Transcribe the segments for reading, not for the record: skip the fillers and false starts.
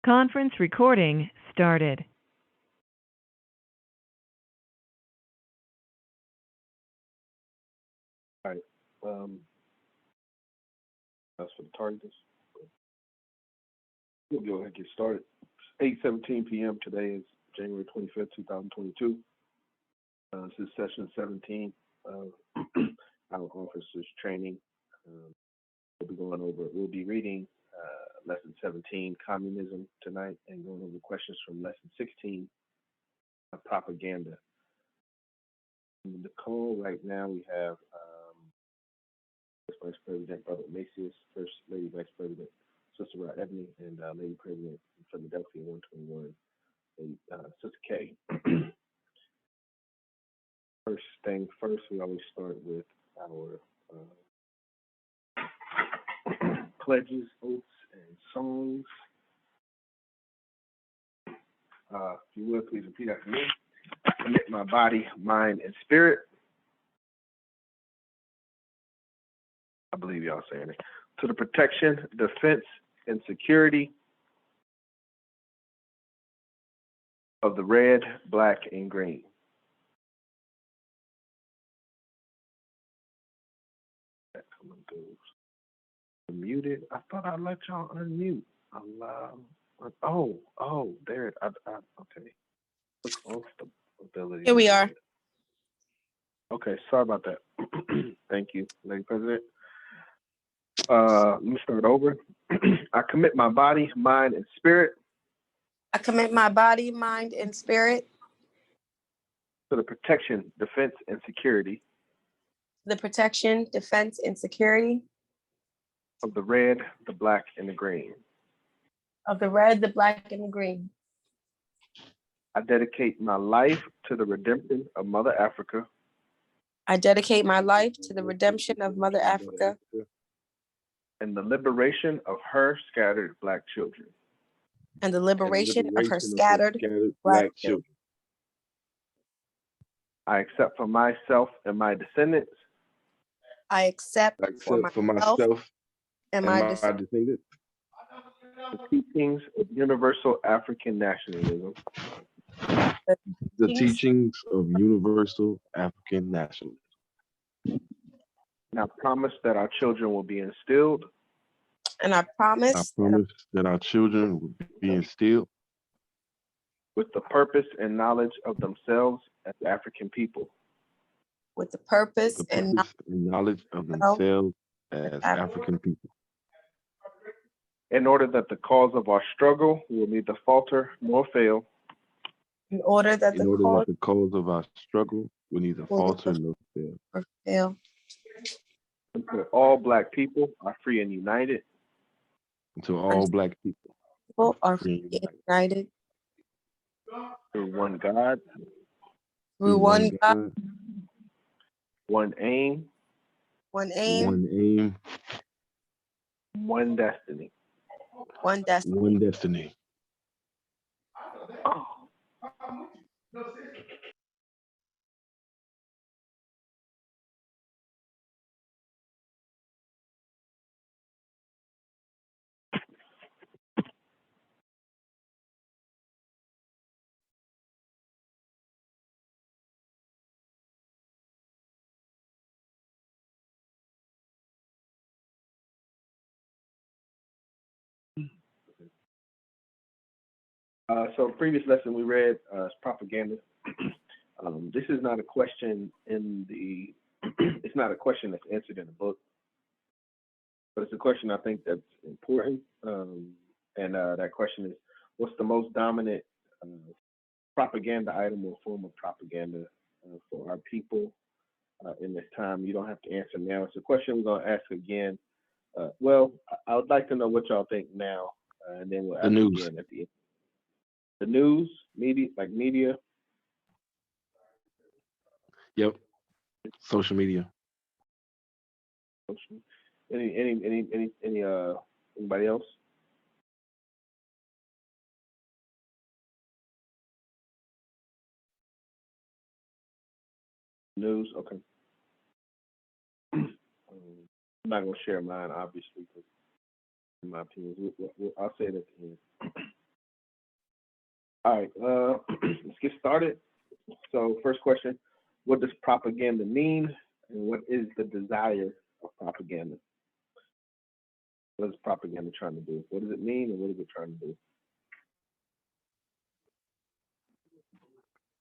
Conference recording started. All right. That's for the targets. We'll go ahead and get started. It's 8:17 p.m. Today is January 25th, 2022. This is session 17 of our officers training. We'll be reading lesson 17, Communism, tonight, and going over questions from lesson 16, Propaganda. In the call right now, we have Vice President Brother Macias, First Lady Vice President Sister Rod Ebony, and Lady President Philadelphia 121, Sister K. First thing first, we always start with our pledges, oaths, and songs. If you would, please repeat after me. I commit my body, mind, and spirit. I believe y'all saying it. To the protection, defense, and security of the red, black, and green. Muted. I thought I'd let y'all unmute. There. Okay. Off the ability. Here we are. Okay, sorry about that. Thank you, Lady President. Let me start over. I commit my body, mind, and spirit. I commit my body, mind, and spirit To the protection, defense, and security. The protection, defense, and security Of the red, the black, and the green. of the red, the black, and the green. I dedicate my life to the redemption of Mother Africa. I dedicate my life to the redemption of Mother Africa And the liberation of her scattered black children. and the liberation of her scattered black children. I accept for myself and my descendants I accept for myself and my descendants the teachings of universal African nationalism. The teachings of universal African nationalism. And I promise that our children will be instilled and I promise that our children will be instilled with the purpose and knowledge of themselves as African people. with the purpose and knowledge of themselves as African people. In order that the cause of our struggle will neither falter nor fail. in order that the cause of our struggle will neither falter nor fail. Until all black people are free and united. Until all black people are free and united. Through one God. Through one God. One aim. One aim. One aim. One destiny. One destiny. One destiny. So previous lesson we read is propaganda. This is not a question it's not a question that's answered in the book, but it's a question I think that's important. That question is, what's the most dominant propaganda item or form of propaganda for our people in this time? You don't have to answer now. It's a question we're going to ask again. I would like to know what y'all think now, and then we'll ask again at the end. The news, media. Yep. Social media. Anybody else? News, okay. I'm not gonna share mine, obviously, because in my opinion, I'll say it at the end. All right, let's get started. So first question, what does propaganda mean, and what is the desire of propaganda? What is propaganda trying to do? What does it mean, and what is it trying to do?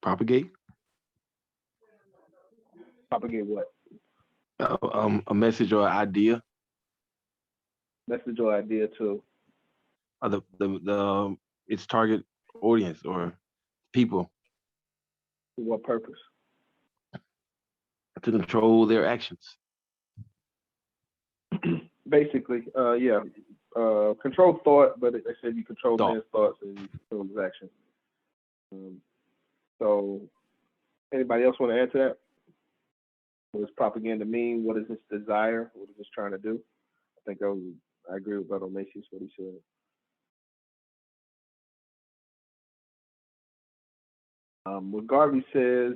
Propagate. Propagate what? A message or idea. Message or idea to The its target audience or people. For what purpose? To control their actions. Basically, yeah. Control thought, but they said you control man's thoughts and you control his actions. So, anybody else want to add to that? What does propaganda mean? What is its desire? What is it trying to do? I think I agree with Brother Macy's what he said. What Garvey says,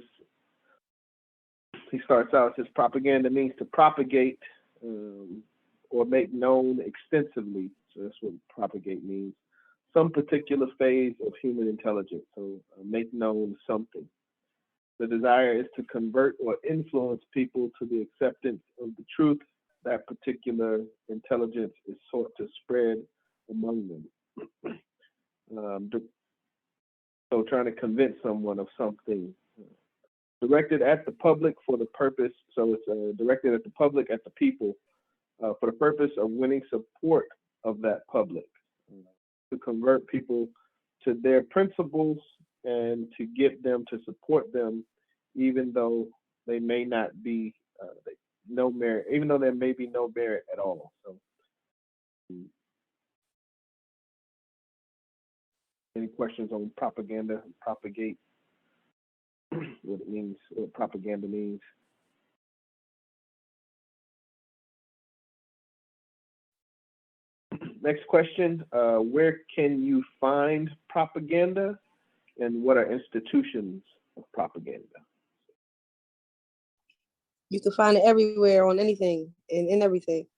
he starts out, says propaganda means to propagate or make known extensively. So that's what propagate means. Some particular phase of human intelligence. So make known something. The desire is to convert or influence people to the acceptance of the truth that particular intelligence is sought to spread among them. So trying to convince someone of something. Directed at the public for the purpose, so it's directed at the public, at the people, for the purpose of winning support of that public, to convert people to their principles and to get them to support them, even though they may not be no merit, even though there may be no merit at all. So, any questions on propaganda, propagate, what it means, what propaganda means? Next question, where can you find propaganda, and what are institutions of propaganda? You can find it everywhere on anything and in everything.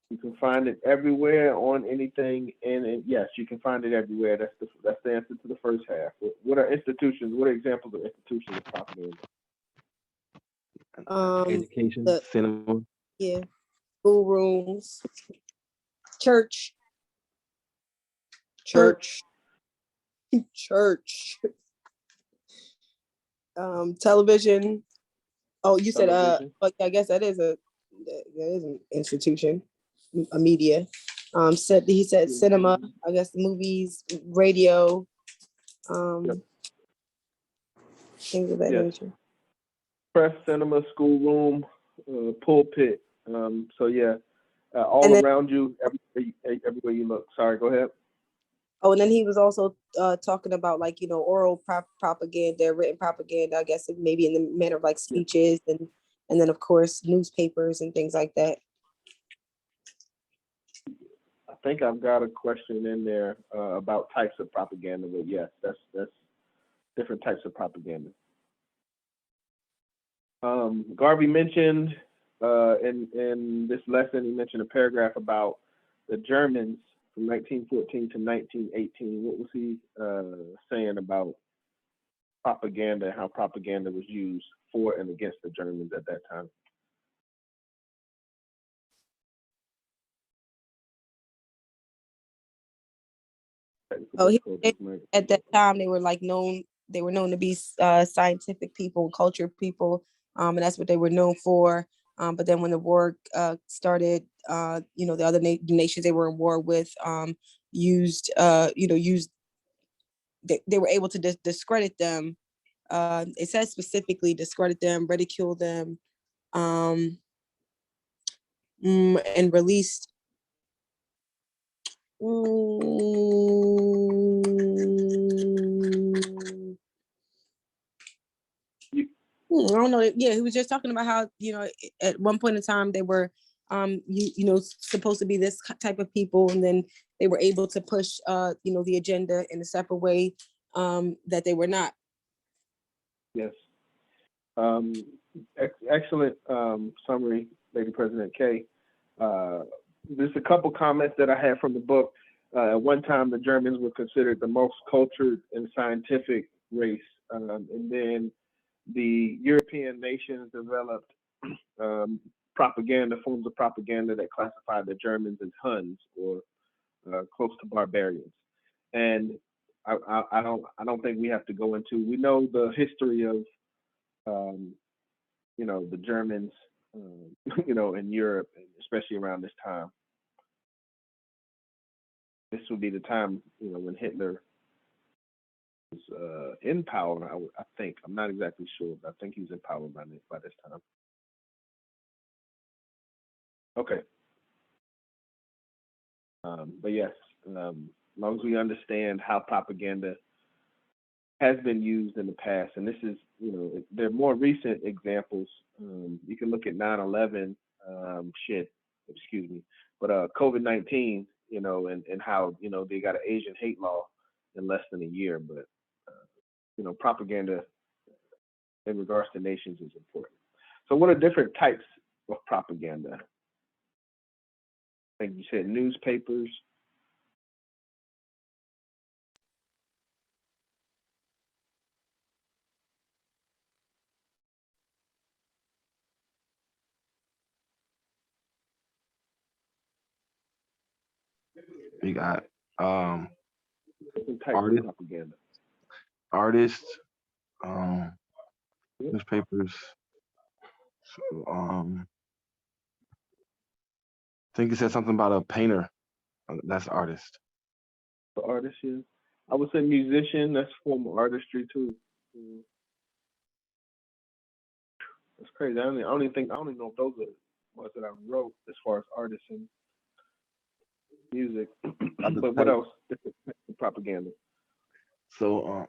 You can find it everywhere on anything, and yes, you can find it everywhere. That's the answer to the first half. What are institutions? What are examples of institutions of propaganda? Education, cinema. Yeah, schoolrooms, church. Television. Oh, you said but I guess that is an institution, a media. He said cinema, I guess movies, radio, things of that nature. Press, cinema, schoolroom, pulpit. So yeah, all around you, everywhere you look. Sorry, go ahead. Oh, and then he was also talking about oral propaganda, written propaganda, I guess maybe in the manner of like speeches and then of course newspapers and things like that. I think I've got a question in there about types of propaganda, but yes, that's different types of propaganda. Garvey mentioned in this lesson, he mentioned a paragraph about the Germans from 1914 to 1918. What was he saying about propaganda, how propaganda was used for and against the Germans at that time? At that time they were known to be scientific people, cultured people, and that's what they were known for. But then when the war started, the other nations they were in war with used they were able to discredit them. It says specifically discredit them, ridicule them, and released. I don't know. Yeah, he was just talking about how at one point in time they were supposed to be this type of people, and then they were able to push the agenda in a separate way that they were not. Yes. Excellent summary, Lady President K. There's a couple comments that I had from the book. At one time, the Germans were considered the most cultured and scientific race, and then the European nations developed forms of propaganda that classified the Germans as Huns, or close to barbarians. And I don't think we have to go into. We know the history of the Germans, in Europe, especially around this time. This would be the time, when Hitler was in power. I think. I'm not exactly sure, but I think he was in power by this time. Okay. But yes, as long as we understand how propaganda has been used in the past, and this is, there are more recent examples. You can look at 9/11, but COVID-19, and how, they got an Asian hate law in less than a year. But, propaganda in regards to nations is important. So what are different types of propaganda? Like you said, newspapers. We got Different types artists, of propaganda. Newspapers. So, I think you said something about a painter. That's artist. The artist, yeah. I would say musician. That's a form of artistry too. That's crazy. I don't even know if those are ones that I wrote as far as artists and music. But what else? Different types of propaganda. So,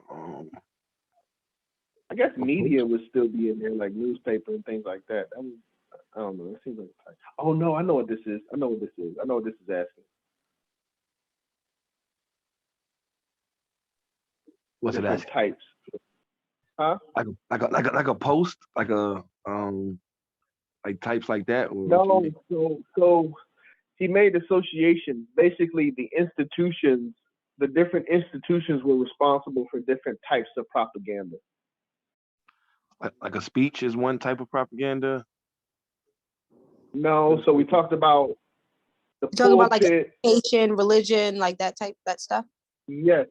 I guess media would still be in there, like newspaper and things like that. I don't know. It seems like. Oh no, I know what this is. I know what this is asking. What's it asking? Types. Huh? Like a post, like types like that. Or No. So he made associations. Basically, the different institutions were responsible for different types of propaganda. Like a speech is one type of propaganda. No, so we talked about the pulpit. Talking about like education, religion, like that stuff. Yes,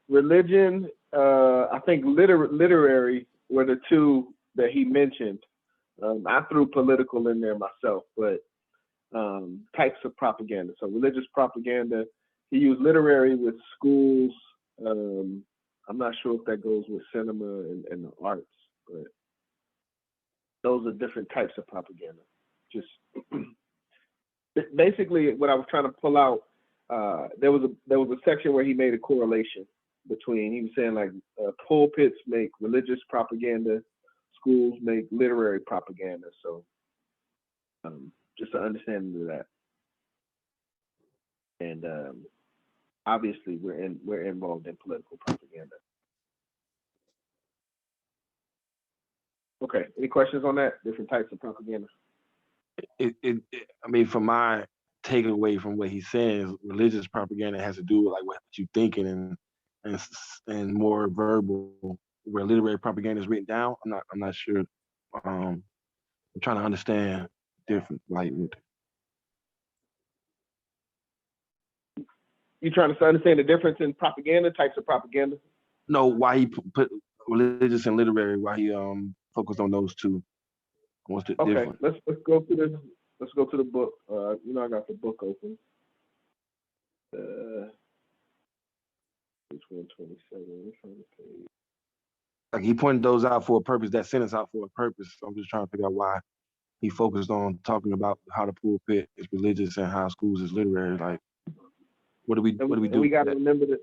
religion. I think literary were the two that he mentioned. I threw political in there myself, but types of propaganda. So religious propaganda. He used literary with schools. I'm not sure if that goes with cinema and the arts, but those are different types of propaganda. Just basically what I was trying to pull out. There was a section where he made a correlation between. He was saying like pulpits make religious propaganda, schools make literary propaganda. So just an understanding of that. And obviously we're involved in political propaganda. Okay, any questions on that? Different types of propaganda. I mean, from my takeaway from what he's saying, is religious propaganda has to do with like what you're thinking and more verbal. Where literary propaganda is written down, I'm not sure. I'm trying to understand different like. You trying to understand the difference in propaganda, types of propaganda? No, why he put religious and literary? Why he focused on those two? What's the difference? Let's go to this. Let's go to the book. I got the book open. Page 127. Like he pointed those out for a purpose. That sentence out for a purpose. So I'm just trying to figure out why he focused on talking about how the pulpit is religious and how schools is literary. Like, what do we do? We got to remember that.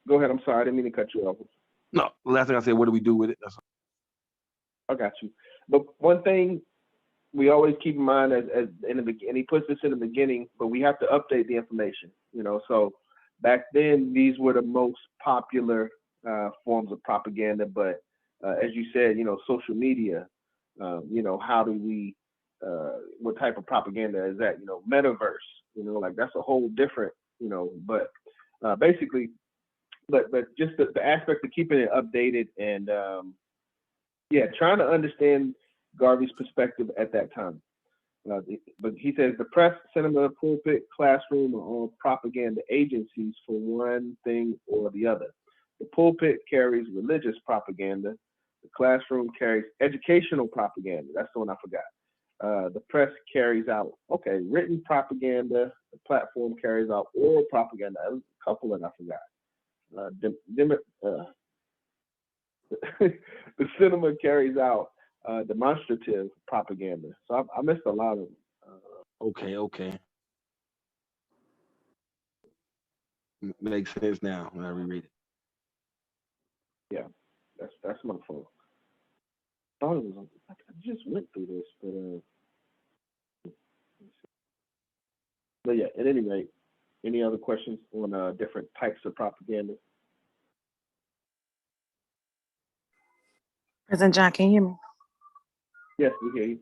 Go ahead. I'm sorry. I didn't mean to cut you off. No, the last thing I said, what do we do with it? That's all. I got you. But one thing we always keep in mind as in the beginning, he puts this in the beginning, but we have to update the information. So back then these were the most popular forms of propaganda. But as you said, social media. How do we? What type of propaganda is that? Metaverse. like that's a whole different, but basically, but just the aspect of keeping it updated and trying to understand Garvey's perspective at that time. But he says the press, cinema, pulpit, classroom are all propaganda agencies for one thing or the other. The pulpit carries religious propaganda. The classroom carries educational propaganda. That's the one I forgot. The press carries out, written propaganda. The platform carries out oral propaganda. A couple that I forgot. The cinema carries out demonstrative propaganda. So I missed a lot of them. Okay. Makes sense now when I reread it. Yeah, that's my fault. I thought it was. I just went through this, but yeah. At any rate, any other questions on different types of propaganda? President John, can you hear me? Yes, we hear you.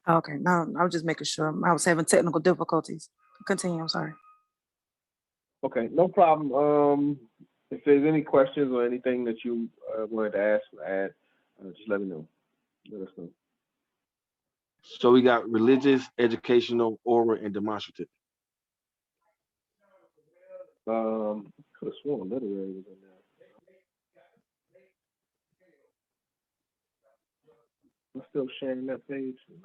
Okay, no, I was just making sure. I was having technical difficulties. Continue, I'm sorry. Okay, no problem. If there's any questions or anything that you wanted to ask or add, just let me know. Let us know. So we got religious, educational, oral, and demonstrative. Could have sworn literary was in there. I'm still sharing that page or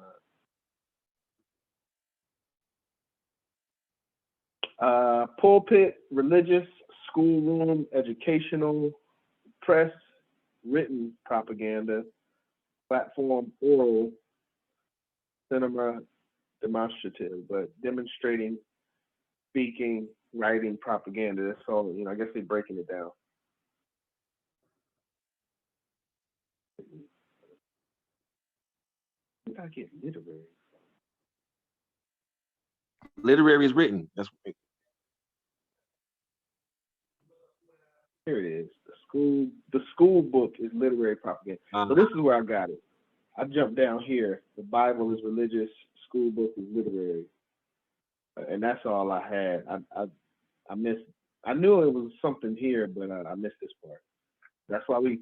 not? Pulpit, religious, schoolroom, educational, press, written propaganda, platform, oral, cinema, demonstrative, but demonstrating, speaking, writing, propaganda. That's all, I guess they're breaking it down. Where did I get literary? Literary is written. That's Here it is. The school book is literary propaganda. So this is where I got it. I jumped down here. The Bible is religious. School book is literary, and that's all I had. I missed. I knew it was something here, but I missed this part. That's why we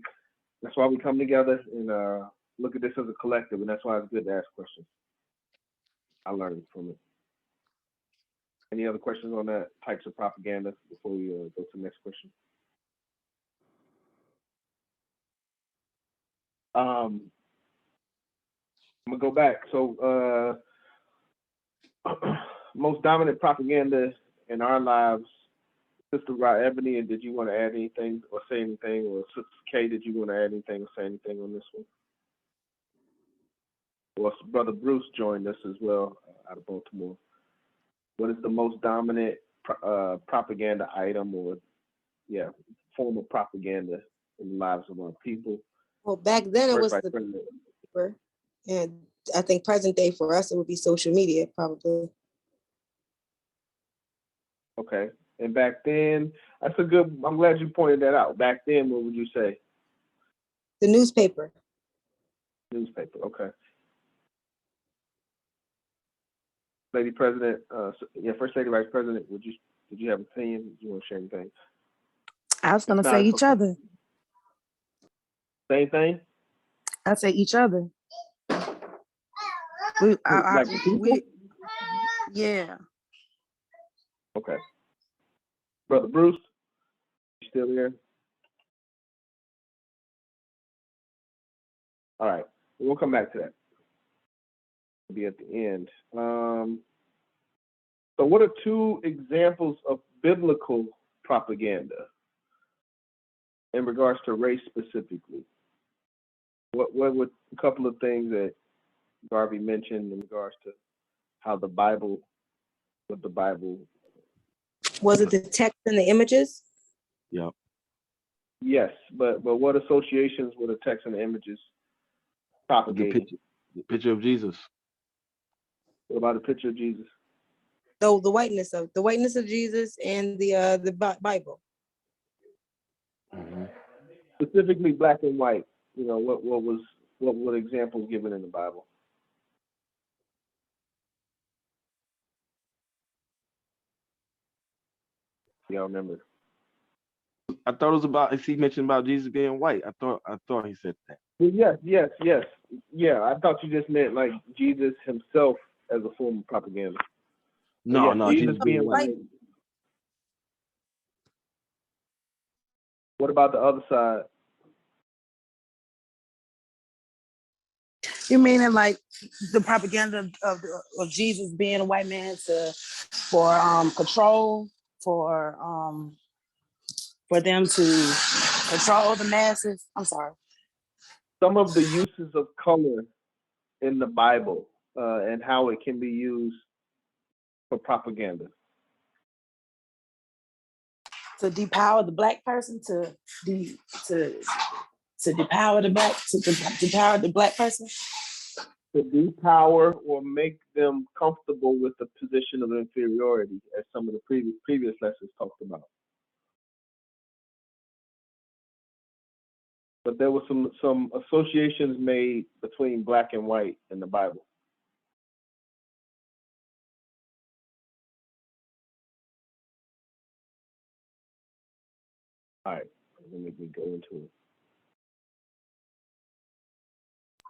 come together and look at this as a collective, and that's why it's good to ask questions. I learned from it. Any other questions on that types of propaganda before we go to the next question? I'm gonna go back. So most dominant propaganda in our lives. Sister Rod Ebony, and did you want to add anything or say anything? Or Sister K, did you want to add anything or say anything on this one? Well, Brother Bruce joined us as well out of Baltimore. What is the most dominant propaganda item or, form of propaganda in the lives of our people? Well, back then it was the paper, and I think present day for us it would be social media probably. Okay, and back then, I'm glad you pointed that out. Back then, what would you say? The newspaper. Newspaper, okay. Lady President, First Lady Vice President, did you have an opinion? Did you want to share anything? I was gonna say each other. Same thing? I'd say each other. Yeah. Okay. Brother Bruce, you still here? All right, we'll come back to that. It'll be at the end. So what are two examples of biblical propaganda in regards to race specifically? What would a couple of things that Garvey mentioned in regards to how what the Bible. Was it the text and the images? Yeah. Yes, but what associations were the text and the images propagating? The picture of Jesus. What about the picture of Jesus? So the whiteness of Jesus and the Bible. Mm-hmm. Specifically black and white. What were examples given in the Bible? Y'all remember? I thought it was about. He mentioned about Jesus being white. I thought he said that. Well, yes. Yeah, I thought you just meant like Jesus himself as a form of propaganda. But No, yeah, no, Jesus Jesus being being white. white. What about the other side? You meaning like the propaganda of Jesus being a white man for control, for them to control the masses? I'm sorry. Some of the uses of color in the Bible and how it can be used for propaganda. To depower the black person, to depower the black person. To depower or make them comfortable with the position of inferiority, as some of the previous lessons talked about. But there were some associations made between black and white in the Bible. All right, let me go into it.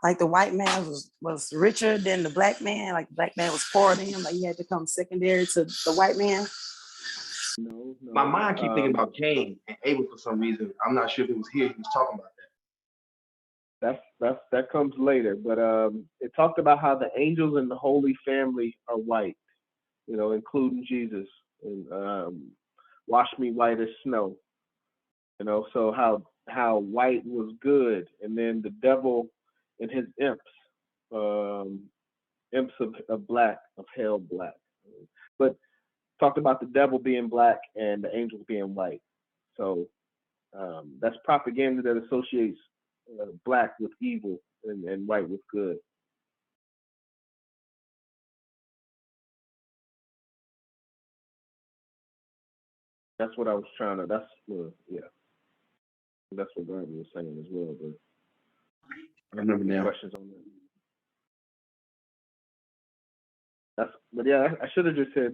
Like the white man was richer than the black man, like the black man was poorer than him, like he had to come secondary to the white man. No. My mind keep thinking about Cain and Abel for some reason. I'm not sure if it was here he was talking about that. That comes later, but it talked about how the angels in the Holy Family are white, including Jesus, and wash me white as snow. So how white was good, and then the devil and his imps of black, of hell black. But talked about the devil being black and the angels being white. So that's propaganda that associates black with evil and white with good. That's what I was trying to. Yeah. That's what Garvey was saying as well. But I remember now. Questions on that? But yeah, I should have just said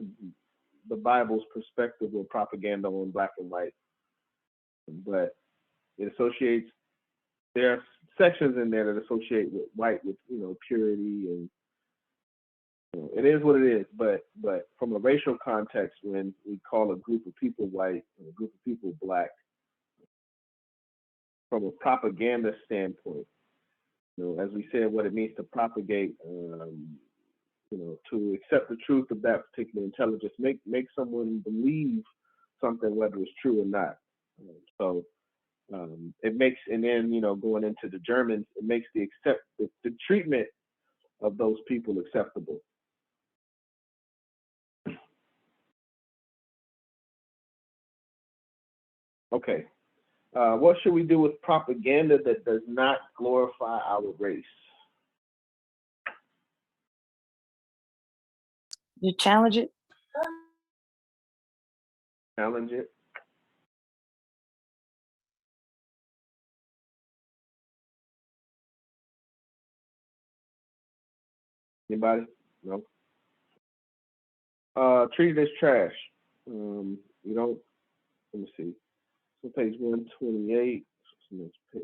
the Bible's perspective or propaganda on black and white. But it associates, there are sections in there that associate with white with purity, and it is what it is. But from a racial context, when we call a group of people white and a group of people black, from a propaganda standpoint, as we said, what it means to propagate, to accept the truth of that particular intelligence, make someone believe something, whether it's true or not. So it makes, and then going into the Germans, it makes the treatment of those people acceptable. Okay, what should we do with propaganda that does not glorify our race? You challenge it. Challenge it. Anybody? No. Treat it as trash. You don't. Let me see. So page 128. Next page.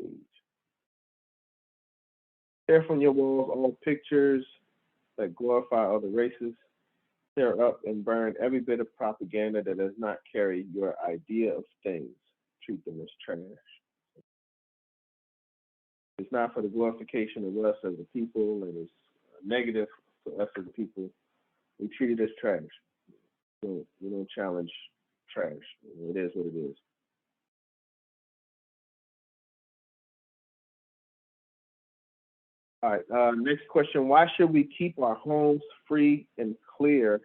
Tear from your walls all pictures that glorify other races. Tear up and burn every bit of propaganda that does not carry your idea of things. Treat them as trash. It's not for the glorification of us as a people, and it's negative for us as a people. We treat it as trash. We don't challenge trash. It is what it is. All right, next question. Why should we keep our homes free and clear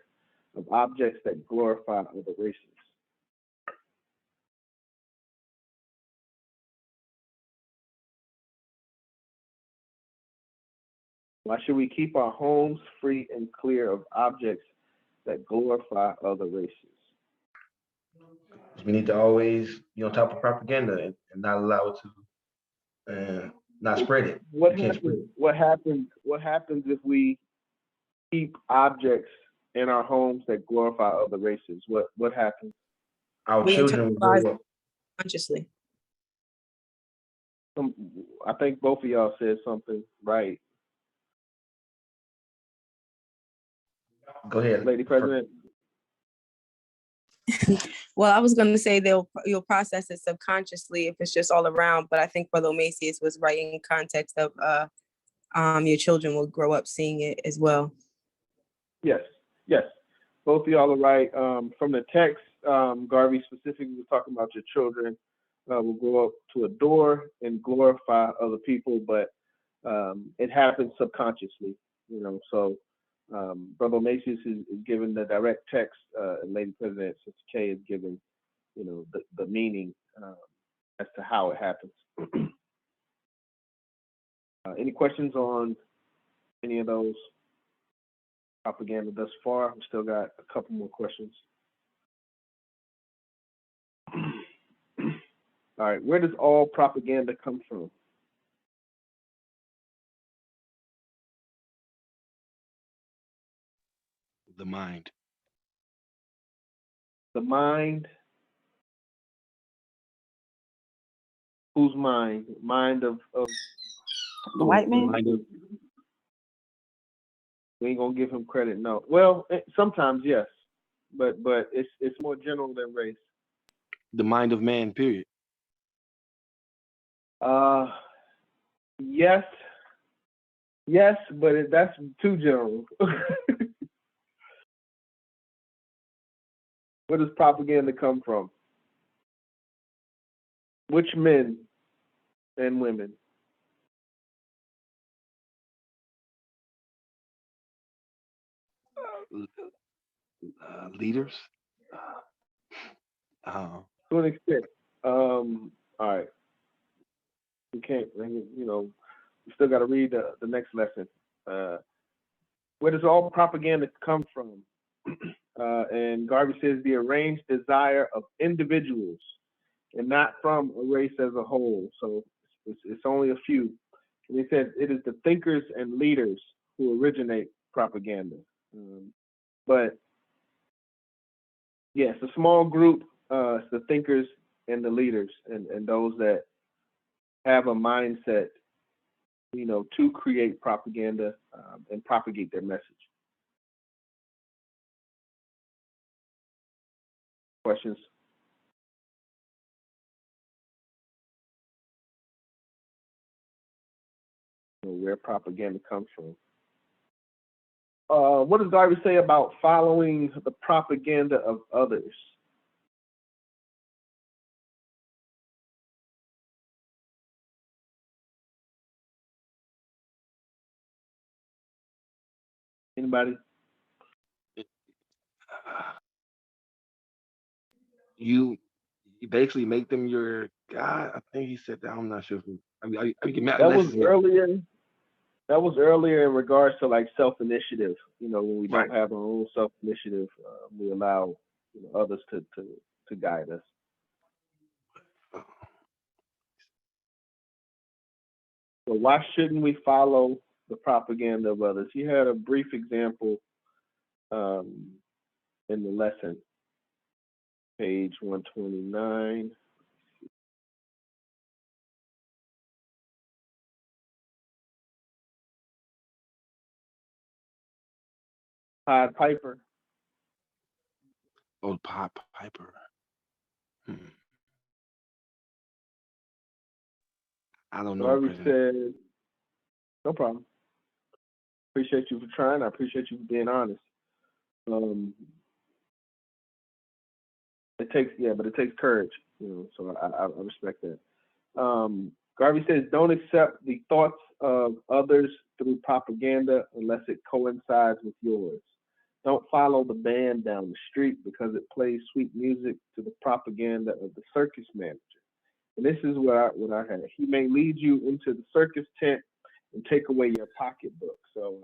of objects that glorify other races? Why should we keep our homes free and clear of objects that glorify other races? We need to always be on top of propaganda and not allow it to not spread it. What happens if we keep objects in our homes that glorify other races? What happens? Our We children will internalize grow up. consciously. I think both of y'all said something right. Go ahead, Lady President. Well, I was going to say you'll process it subconsciously if it's just all around, but I think Brother Macias was right in context of your children will grow up seeing it as well. Yes, yes. Both of y'all are right. From the text, Garvey specifically was talking about your children will grow up to adore and glorify other people, but it happens subconsciously, you know. So Brother Macias is given the direct text, and Lady President Sister K is given, you know, the meaning as to how it happens. Any questions on any of those propaganda thus far? We still got a couple more questions. All right, where does all propaganda come from? The mind. The mind. Whose mind? Mind of The white man? Mind of, we ain't gonna give him credit. No. Well, sometimes yes, but it's more general than race. the mind of man, period. Yes, yes, but that's too general. Where does propaganda come from? Which men and women? Leaders. To an extent. All right. We can't, you know, we still got to read the next lesson. Where does all propaganda come from? And Garvey says the arranged desire of individuals and not from a race as a whole. So it's only a few. And he said it is the thinkers and leaders who originate propaganda. But yes, a small group, it's the thinkers and the leaders and those that have a mindset, you know, to create propaganda and propagate their message. Questions? Where propaganda comes from. What does Garvey say about following the propaganda of others? Anybody? You basically make them your God. I think he said that. I'm not sure. That was earlier. That was earlier in regards to like self-initiative. You know, when we don't have our own self-initiative, we allow, you know, others to guide us. So why shouldn't we follow the propaganda of others? He had a brief example in the lesson, page 129. Pied Piper. Old Pop Piper. I don't know. Garvey said, no problem. Appreciate you for trying. I appreciate you for being honest. It takes courage, you know, so I respect that. Garvey says, don't accept the thoughts of others through propaganda unless it coincides with yours. Don't follow the band down the street because it plays sweet music to the propaganda of the circus manager. And this is what I had. He may lead you into the circus tent and take away your pocketbook. So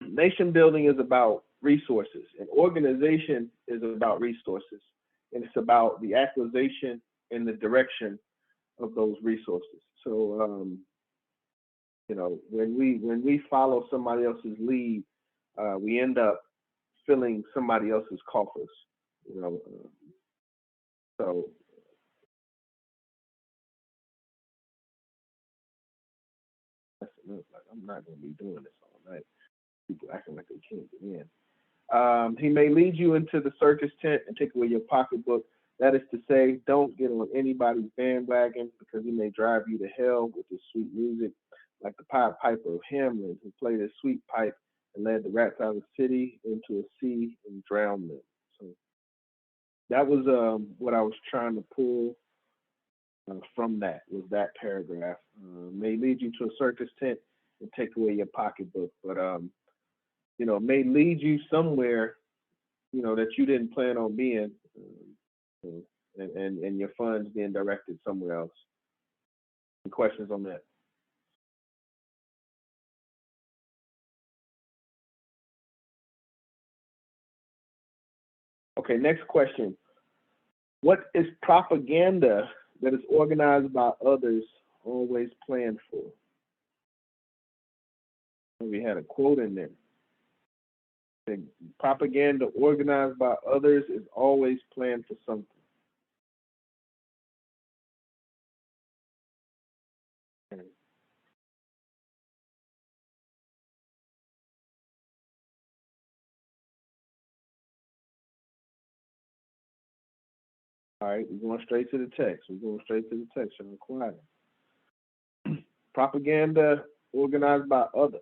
nation building is about resources, and organization is about resources, and it's about the acquisition and the direction of those resources. So you know, when we follow somebody else's lead, we end up filling somebody else's coffers, you know. So that's enough. Like, I'm not going to be doing this all night. People acting like they can't get in. He may lead you into the circus tent and take away your pocketbook. That is to say, don't get on anybody's bandwagon, because he may drive you to hell with his sweet music, like the Pied Piper of Hamelin, who played his sweet pipe and led the rats out of the city into a sea and drowned them. So that was what I was trying to pull from that, was that paragraph. May lead you to a circus tent and take away your pocketbook, but you know, may lead you somewhere, you know, that you didn't plan on being, and your funds being directed somewhere else. Any questions on that? Okay, next question. What is propaganda that is organized by others always planned for? We had a quote in there. The propaganda organized by others is always planned for something. All right, we're going straight to the text. I'm quiet. Propaganda organized by others.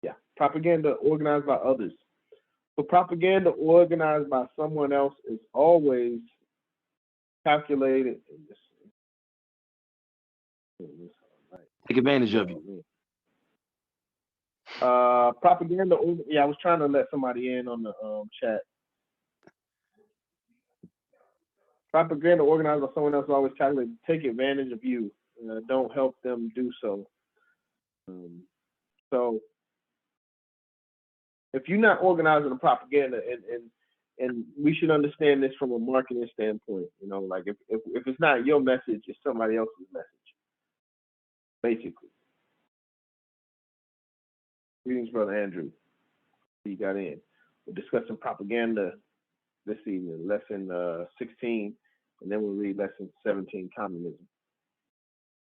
Yeah, propaganda organized by others. But propaganda organized by someone else is always calculated. Take advantage of you. Propaganda. Yeah, I was trying to let somebody in on the chat. Propaganda organized by someone else is always calculated to take advantage of you. Don't help them do so. So if you're not organizing the propaganda, and we should understand this from a marketing standpoint, you know, like if it's not your message, it's somebody else's message, basically. Greetings, Brother Andrew. You got in. We're discussing propaganda this evening, lesson 16, and then we'll read lesson 17, communism.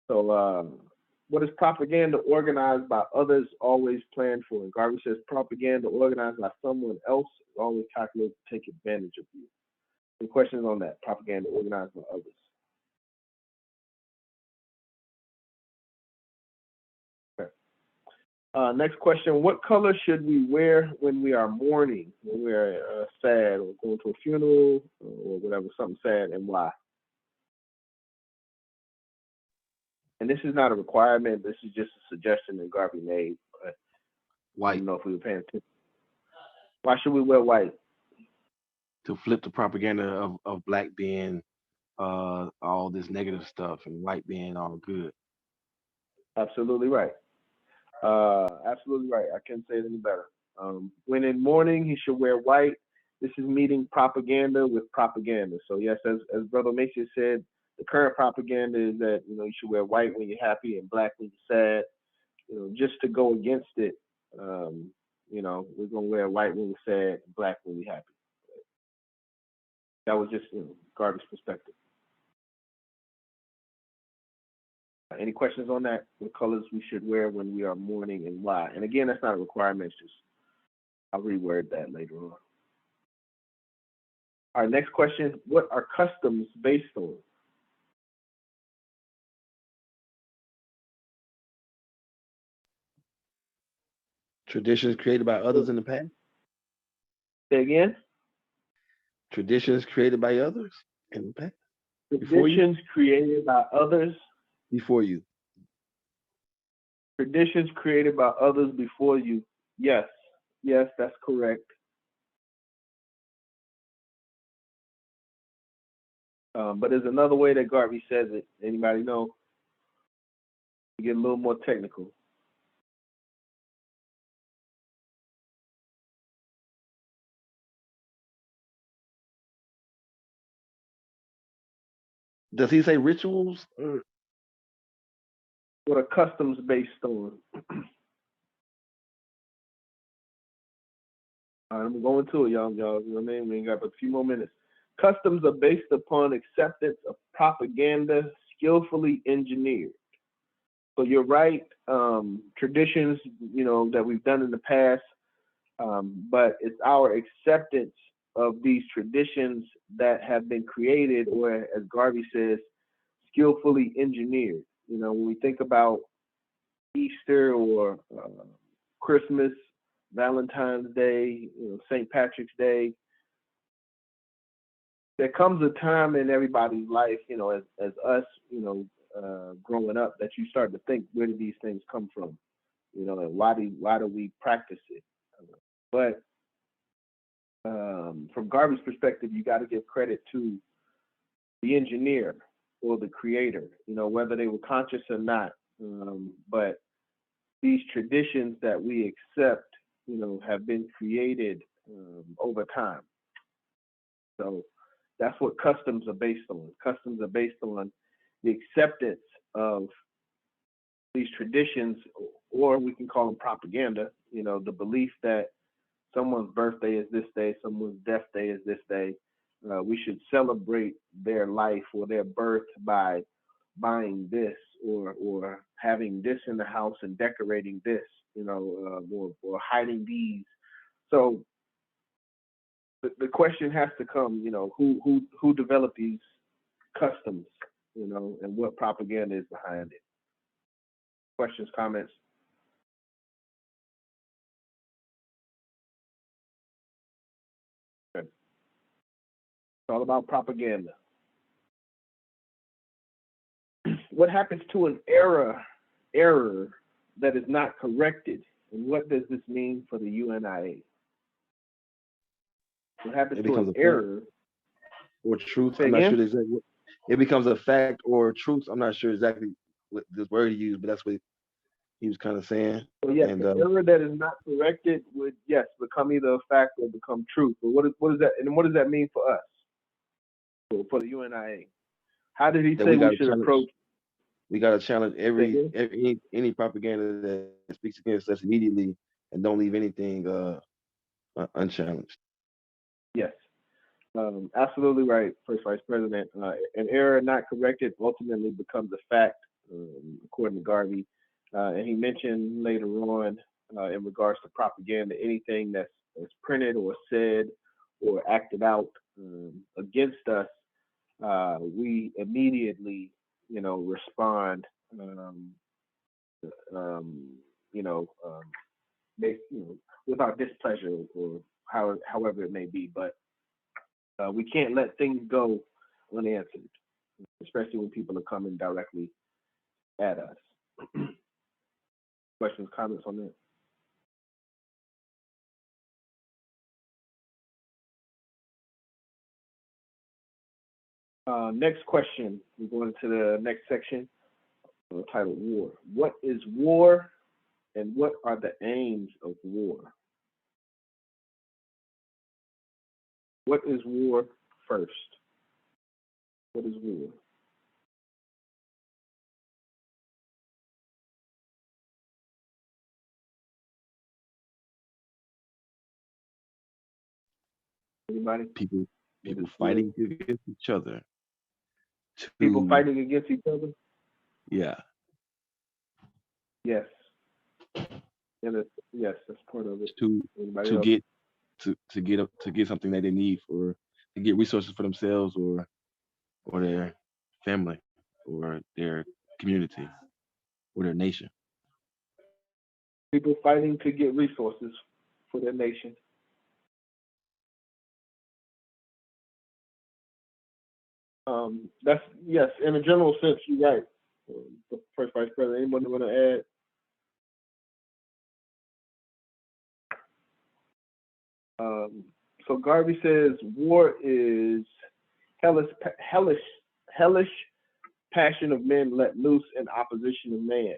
So what is propaganda organized by others always planned for? And Garvey says propaganda organized by someone else is always calculated to take advantage of you. Any questions on that? Propaganda organized by others. Okay. Next question. What color should we wear when we are mourning, when we are sad, or going to a funeral, or whatever, something sad, and why? And this is not a requirement. This is just a suggestion that Garvey made. But White. I don't know if we were paying attention. Why should we wear white? To flip the propaganda of black being all this negative stuff and white being all good. Absolutely right. Absolutely right. I can't say it any better. When in mourning, he should wear white. This is meeting propaganda with propaganda. So yes, as Brother Macy said, the current propaganda is that, you know, you should wear white when you're happy and black when you're sad. You know, just to go against it, you know, we're gonna wear white when we're sad and black when we're happy. That was just, you know, Garvey's perspective. Any questions on that? What colors we should wear when we are mourning and why? And again, that's not a requirement. It's just, I'll reword that later on. All right, next question. What are customs based on? Traditions created by others in the past? Say again? Traditions created by others in the past? Traditions created by others. Before you. Traditions created by others before you. Yes. Yes, that's correct. But there's another way that Garvey says it. Anybody know? We get a little more technical. Does he say rituals? What are customs based on? All right, I'm going to it, y'all. You know what I mean? We ain't got but a few more minutes. Customs are based upon acceptance of propaganda skillfully engineered. So you're right. Traditions, that we've done in the past, but it's our acceptance of these traditions that have been created, or as Garvey says, skillfully engineered. When we think about Easter or Christmas, Valentine's Day, St. Patrick's Day, there comes a time in everybody's life, as us, growing up, that you start to think, where do these things come from? And why do we practice it? But from Garvey's perspective, you got to give credit to the engineer or the creator, whether they were conscious or not. But these traditions that we accept, have been created over time. So that's what customs are based on. Customs are based on the acceptance of these traditions, or we can call them propaganda, the belief that someone's birthday is this day, someone's death day is this day. We should celebrate their life or their birth by buying this or having this in the house and decorating this, or hiding these. So the question has to come, who developed these customs, and what propaganda is behind it. Questions, comments? Okay. It's all about propaganda. What happens to an error that is not corrected, and what does this mean for the UNIA? What happens to an error or truth? I'm not sure exactly. It becomes a fact or truth. I'm not sure exactly what this word he used, but that's what he was kind of saying. So yes, an error that is not corrected would become either a fact or become truth. But what is that? And what does that mean for us? For the UNIA, how did he say we should approach? We got to challenge any propaganda that speaks against us immediately, and don't leave anything unchallenged. Yes, absolutely right, First Vice President. An error not corrected ultimately becomes a fact, according to Garvey. And he mentioned later on, in regards to propaganda, anything that's printed or said or acted out against us, we immediately, respond, with our displeasure or however it may be. But we can't let things go unanswered, especially when people are coming directly at us. Questions, comments on that? Next question. We're going to the next section, titled War. What is war, and what are the aims of war? What is war first? What is war? Anybody? People fighting against each other. People fighting against each other? Yeah. Yes. And yes, that's part of it. To get something that they need, or to get resources for themselves or their family or their community or their nation. People fighting to get resources for their nation. That's, yes, in a general sense, you're right. The First Vice President, anybody want to add? So Garvey says war is hellish passion of men let loose in opposition of man.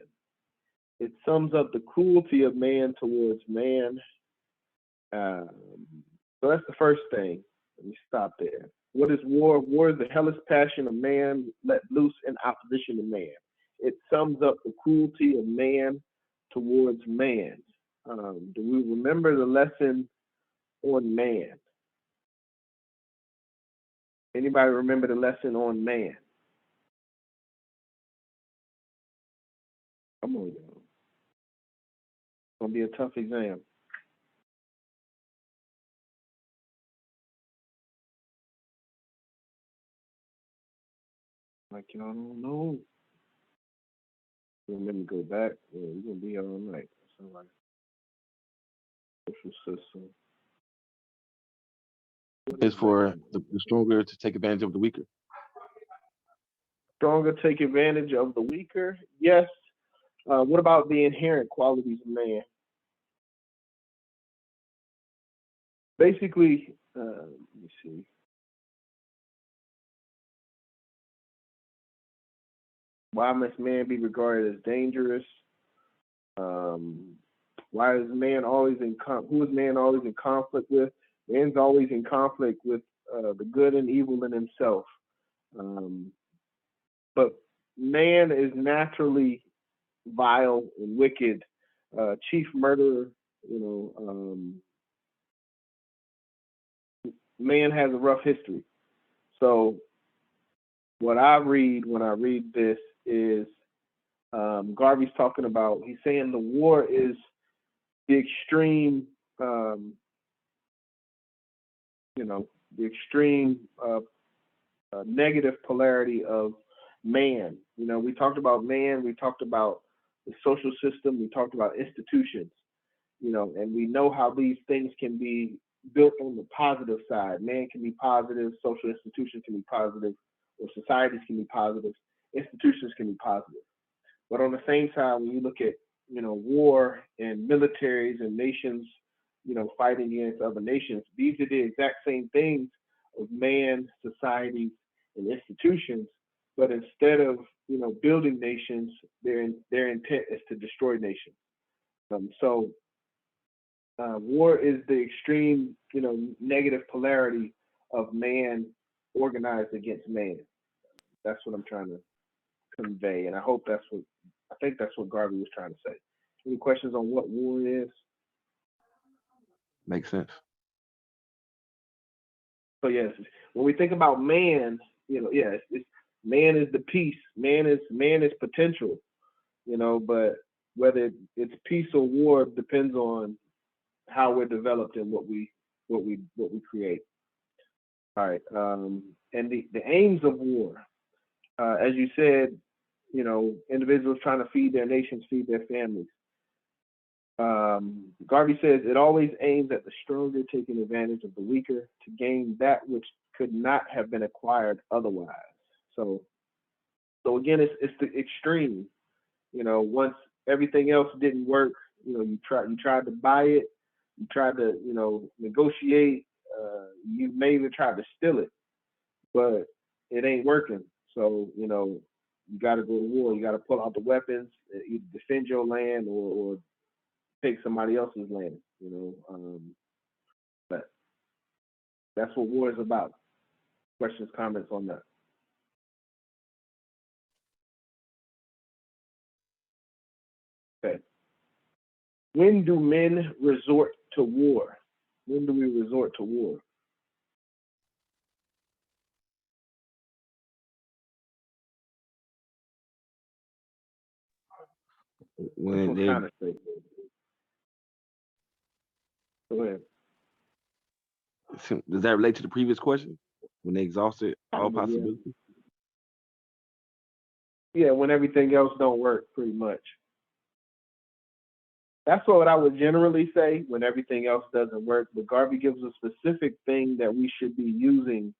It sums up the cruelty of man towards man. So that's the first thing. Let me stop there. What is war? War is the hellish passion of man let loose in opposition to man. It sums up the cruelty of man towards man. Do we remember the lesson on man? Anybody remember the lesson on man? Come on, y'all. It's gonna be a tough exam. Like y'all don't know. Let me go back. Yeah, we're gonna be here all night. Sounds like social system. It's for the stronger to take advantage of the weaker. Stronger take advantage of the weaker. Yes. What about the inherent qualities of man? Basically, let me see. Why must man be regarded as dangerous? Why is man always who is man always in conflict with? Man's always in conflict with the good and evil in himself. But man is naturally vile and wicked, chief murderer. Man has a rough history. So what I read when I read this is Garvey's talking about. He's saying the war is the extreme, the extreme negative polarity of man. We talked about man, we talked about the social system, we talked about institutions, and we know how these things can be built on the positive side. Man can be positive, social institutions can be positive, or societies can be positive, institutions can be positive. But on the same side, when you look at, war and militaries and nations, fighting against other nations, these are the exact same things of man, societies, and institutions. But instead of, building nations, their intent is to destroy nations. War is the extreme, negative polarity of man organized against man. That's what I'm trying to convey, and I think that's what Garvey was trying to say. Any questions on what war is? Makes sense. So yes, when we think about man, it's man is the peace. Man is potential. But whether it's peace or war depends on how we're developed and what we create. All right, and the aims of war, as you said, individuals trying to feed their nations, feed their families. Garvey says it always aims at the stronger taking advantage of the weaker to gain that which could not have been acquired otherwise. So again, it's the extreme. Once everything else didn't work, you tried to buy it, you tried to negotiate, you may even try to steal it, but it ain't working. So you got to go to war. You got to pull out the weapons, either defend your land or take somebody else's land. But that's what war is about. Questions, comments on that? Okay. When do men resort to war? When do we resort to war? When they Kind of straightforward. Go ahead. does that relate to the previous question? When they exhausted all Yeah. possibilities? Yeah, when everything else don't work, pretty much. That's what I would generally say, when everything else doesn't work. But Garvey gives a specific thing that we should be using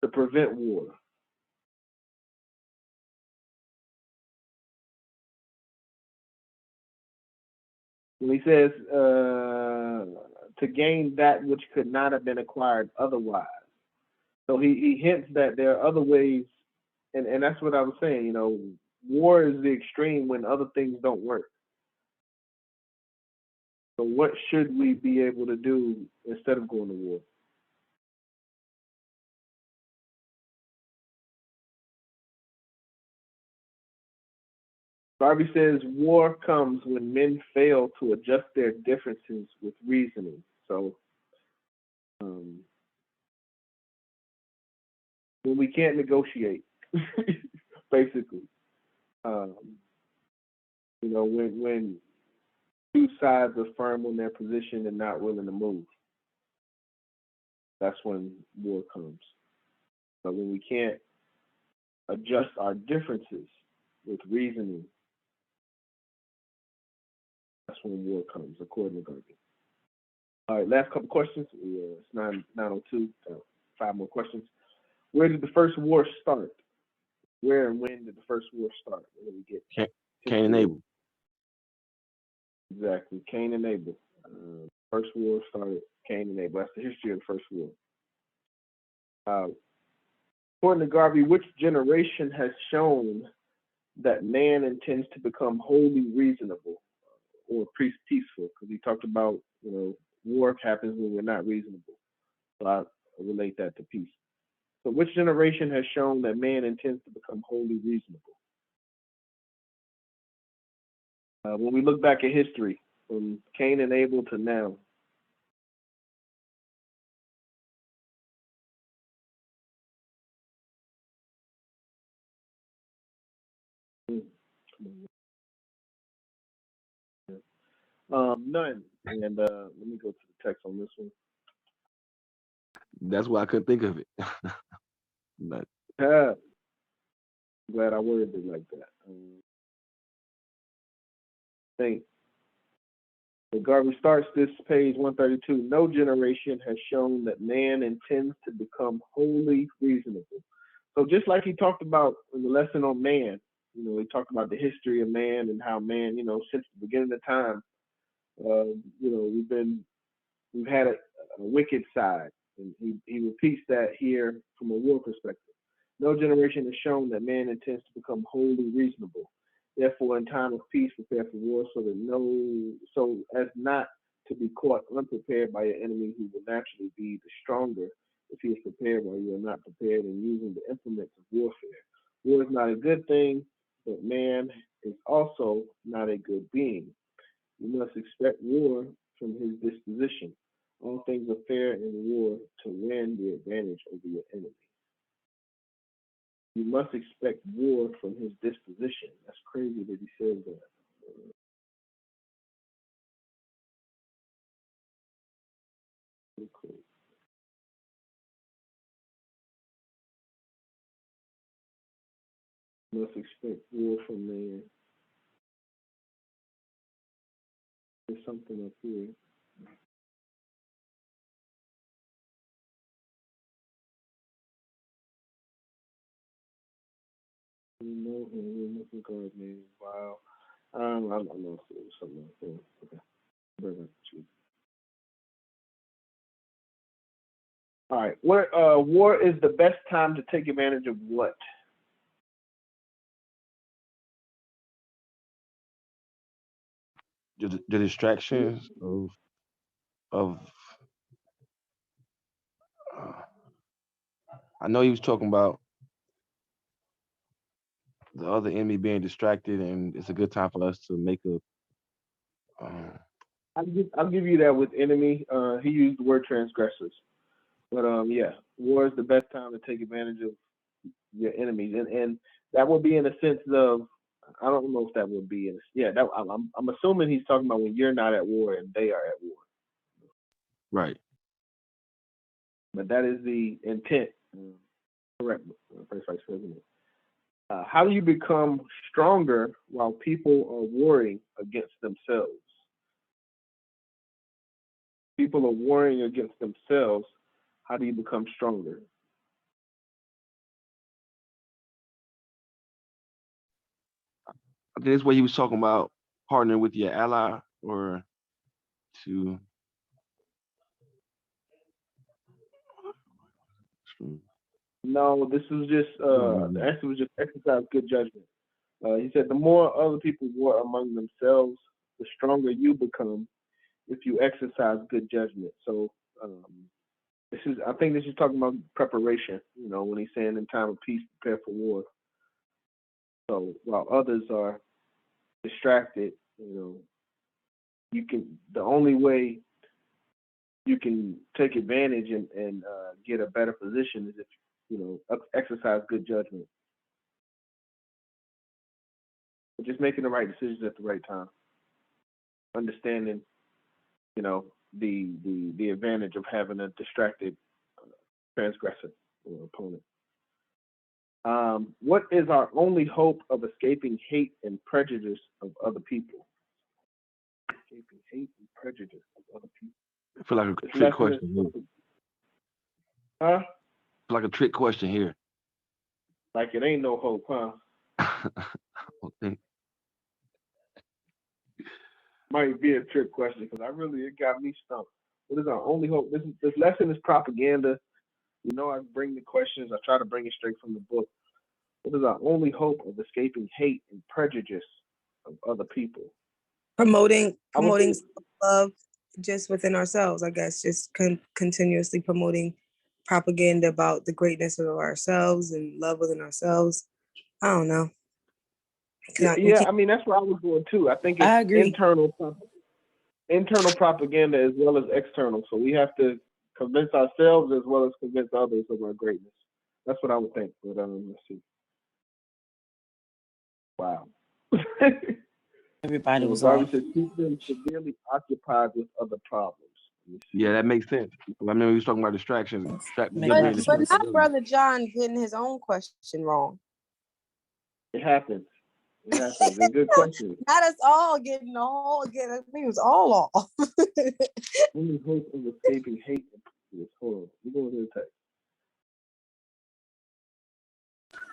to prevent war. When he says to gain that which could not have been acquired otherwise. So he hints that there are other ways, and that's what I was saying, war is the extreme when other things don't work. So what should we be able to do instead of going to war? Garvey says war comes when men fail to adjust their differences with reasoning. So When we can't negotiate, basically, when two sides are firm on their position and not willing to move, that's when war comes. But when we can't adjust our differences with reasoning, that's when war comes, according to Garvey. All right, last couple questions. It's 9:02. 5 more questions. Where did the first war start? Where and when did the first war start? Where did we get Cain and Abel. Exactly, Cain and Abel. First war started Cain and Abel. That's the history of the first war. According to Garvey, which generation has shown that man intends to become wholly reasonable or peaceful? Because he talked about, war happens when we're not reasonable. So I relate that to peace. So which generation has shown that man intends to become wholly reasonable? When we look back at history, from Cain and Abel to now, none. And let me go to the text on this one. That's why I couldn't think of it. But Glad I worded it like that. Think. So Garvey starts this page 132. No generation has shown that man intends to become wholly reasonable. So just like he talked about in the lesson on man, he talked about the history of man and how man, since the beginning of time, we've had a wicked side, and he repeats that here from a war perspective. No generation has shown that man intends to become wholly reasonable. Therefore, in time of peace, prepare for war, so as not to be caught unprepared by your enemy, who will naturally be the stronger if he is prepared while you are not prepared and using the implements of warfare. War is not a good thing, but man is also not a good being. You must expect war from his disposition. All things are fair in war to win the advantage over your enemy. You must expect war from his disposition. That's crazy that he says that. Pretty cool. You must expect war from man. There's something up here. We know him. We must regard man. Wow. I know it was something like that. Okay. Very much. All right. War is the best time to take advantage of what? the distractions of I know he was talking about the other enemy being distracted, and it's a good time for us to make a. I'll give you that with enemy. He used the word transgressors, but yeah, war is the best time to take advantage of your enemies, and that would be in a sense of, I don't know if that would be I'm assuming he's talking about when you're not at war and they are at war. Right. But that is the intent. Correct, First Vice President. How do you become stronger while people are warring against themselves? People are warring against themselves. How do you become stronger? I think that's what he was talking about, partnering with your ally or to. No, this was just the answer was just exercise good judgment. He said the more other people war among themselves, the stronger you become if you exercise good judgment. So I think this is talking about preparation. When he's saying in time of peace, prepare for war. So while others are distracted, the only way you can take advantage and get a better position is if exercise good judgment. But just making the right decisions at the right time, understanding, the advantage of having a distracted transgressor or opponent. What is our only hope of escaping hate and prejudice of other people? Escaping hate and prejudice of other people. I feel like a trick question here. Huh? Like a trick question here. Like it ain't no hope, huh? Okay. Might be a trick question because it got me stumped. What is our only hope? This lesson is propaganda. I bring the questions. I try to bring it straight from the book. What is our only hope of escaping hate and prejudice of other people? Promoting love just within ourselves, I guess. Just continuously promoting propaganda about the greatness of ourselves and love within ourselves. I don't know. Yeah, I mean that's what I was doing too. I think it's internal propaganda as well as external. So we have to convince ourselves as well as convince others of our greatness. That's what I would think. But let's see. Wow. Everybody was Garvey said keep them severely occupied with other problems. Yeah, that makes sense. I remember he was talking about distractions. But not Brother John getting his own question wrong. It happens. It's a good question. Not us all getting we was all off. Only hope of escaping hate. Hold on. You go to the text.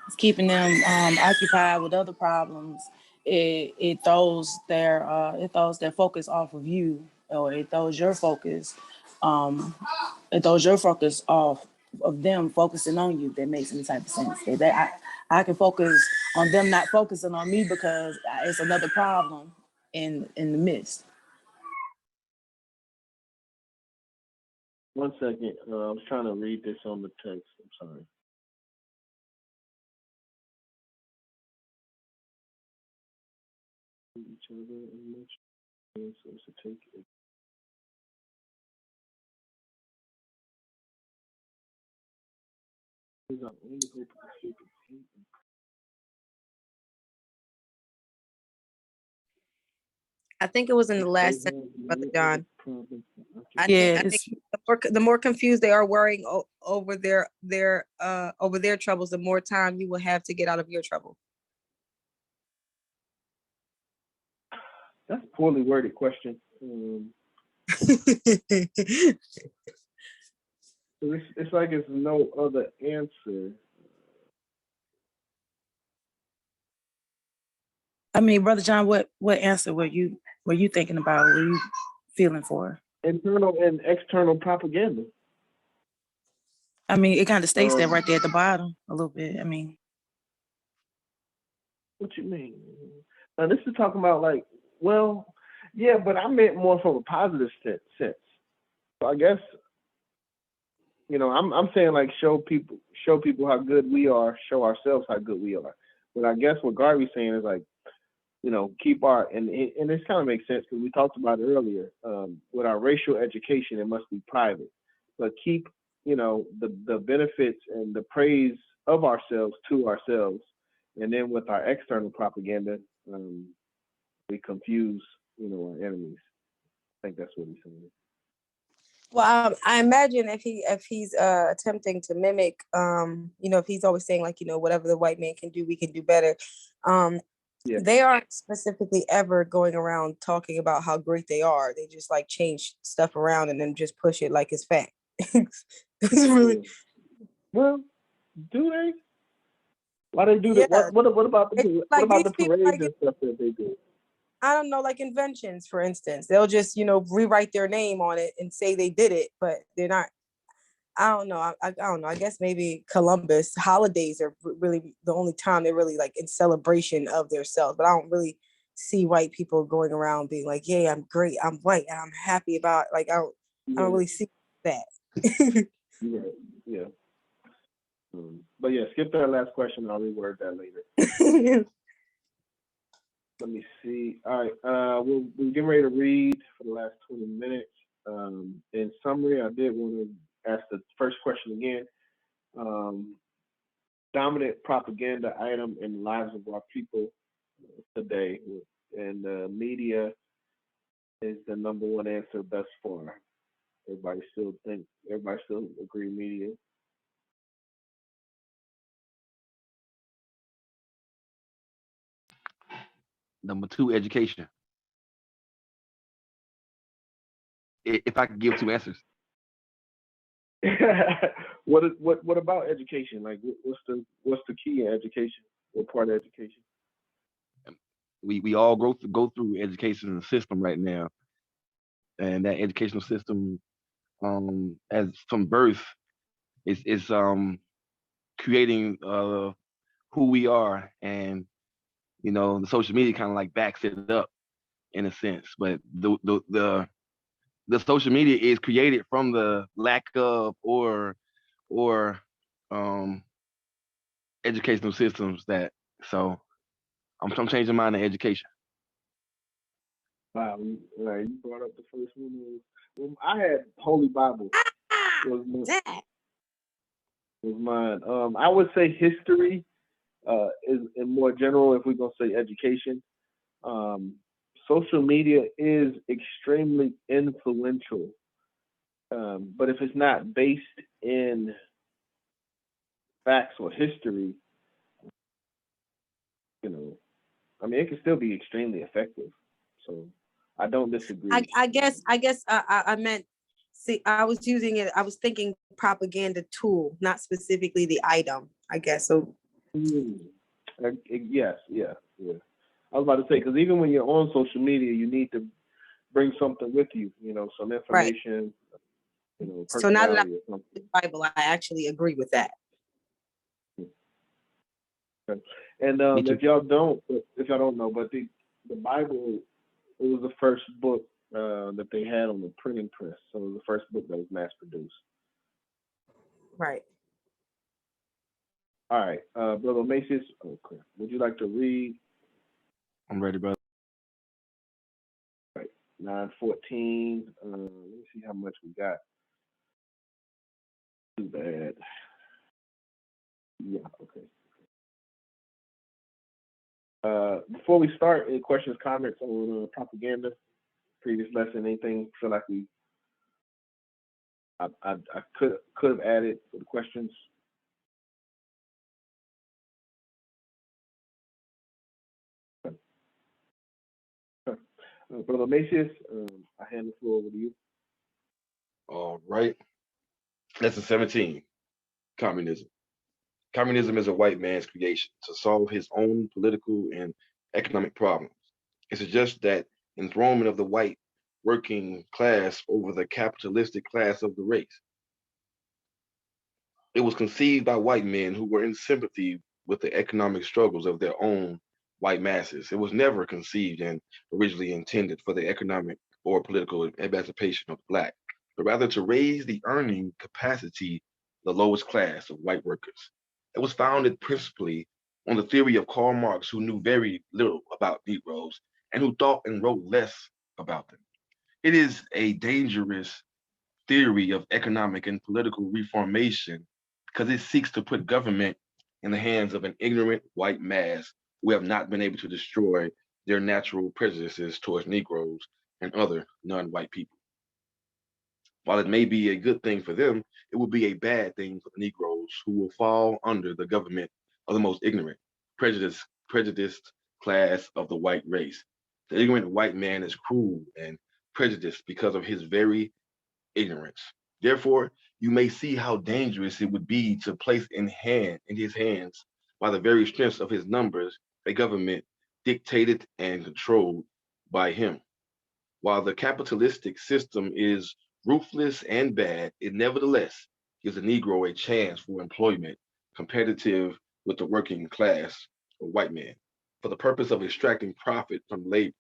It's keeping them occupied with other problems. It throws their focus off of you, or it throws your focus. It throws your focus off of them focusing on you. That makes any type of sense. I can focus on them not focusing on me because it's another problem in the midst. 1 second. I was trying to read this on the text. I'm sorry. Each other and much answers to take it. Is our only hope of escaping hate. I think it was in the last sentence, Brother John. I think the more confused they are worrying over their troubles, the more time you will have to get out of your trouble. That's a poorly worded question. It's like it's no other answer. I mean, Brother John, what answer were you thinking about? Were you feeling for? Internal and external propaganda. I mean, it kind of states that right there at the bottom a little bit. I mean, what you mean? Now this is talking about yeah, but I meant more from a positive sense. So I guess I'm saying show people how good we are, show ourselves how good we are. But I guess what Garvey's saying is keep our and this kind of makes sense because we talked about it earlier. With our racial education, it must be private, but keep the benefits and the praise of ourselves to ourselves, and then with our external propaganda, we confuse our enemies. I think that's what he's saying. Well, I imagine if he's attempting to mimic, if he's always saying whatever the white man can do, we can do better. Yeah. They aren't specifically ever going around talking about how great they are. They just change stuff around and then just push it like it's fact. Really... Well, do they? Why they do that? What about the parades and stuff that they do? I don't know, inventions, for instance. They'll just, rewrite their name on it and say they did it, but they're not. I don't know. I don't know. I guess maybe Columbus holidays are really the only time they're really in celebration of themselves. But I don't really see white people going around being like, "Yeah, I'm great. I'm white. And I'm happy about." I don't really see that. Yeah. But yeah, skip that last question. I'll reword that later. Let me see. All right. We're getting ready to read for the last 20 minutes. In some summary, I did want to ask the first question again. Dominant propaganda item in the lives of our people today, and media is the number one answer thus far. Everybody still agree media. Number 2, education. If I could give 2 answers. What about education? Like, what's the key in education? What part of education? We all go through education system right now, and that educational system, as from birth, is creating who we are, and the social media kind of like backs it up in a sense. But the social media is created from the lack of or um educational systems that. So I'm changing mine to education. Wow, you brought up the first one. I had Holy Bible was mine. I would say history is in more general. If we're gonna say education, social media is extremely influential, but if it's not based in facts or history, it can still be extremely effective. So I don't disagree. I guess I meant, see, I was using it, I was thinking propaganda tool, not specifically the item, I guess. So Yes, yeah. I was about to say, because even when you're on social media, you need to bring something with you, some information, so now that personality or something. the Bible, I actually agree with that. Okay. And if y'all don't know, but the Bible, it was the first book that they had on the printing press. So it was the first book that was mass produced. Right. All right, Brother Macias, okay. Would you like to read? I'm ready, brother. 9:14. Let me see how much we got. Too bad. Yeah, okay. Before we start, any questions, comments on propaganda? Previous lesson, anything feel like I could have added for the questions? Brother Macias, I hand the floor over to you. All right. Lesson 17, communism. Communism is a white man's creation to solve his own political and economic problems. It suggests that enthronement of the white working class over the capitalistic class of the race. It was conceived by white men who were in sympathy with the economic struggles of their own white masses. It was never conceived and originally intended for the economic or political emancipation of the Black, but rather to raise the earning capacity of the lowest class of white workers. It was founded principally on the theory of Karl Marx, who knew very little about Negroes and who thought and wrote less about them. It is a dangerous theory of economic and political reformation because it seeks to put government in the hands of an ignorant white mass who have not been able to destroy their natural prejudices towards Negroes and other non-white people. While it may be a good thing for them, it will be a bad thing for the Negroes who will fall under the government of the most ignorant, prejudiced class of the white race. The ignorant white man is cruel and prejudiced because of his very ignorance. Therefore, you may see how dangerous it would be to place in his hands, by the very strength of his numbers, a government dictated and controlled by him. While the capitalistic system is ruthless and bad, it nevertheless gives the Negro a chance for employment competitive with the working class or white man for the purpose of extracting profit from labor,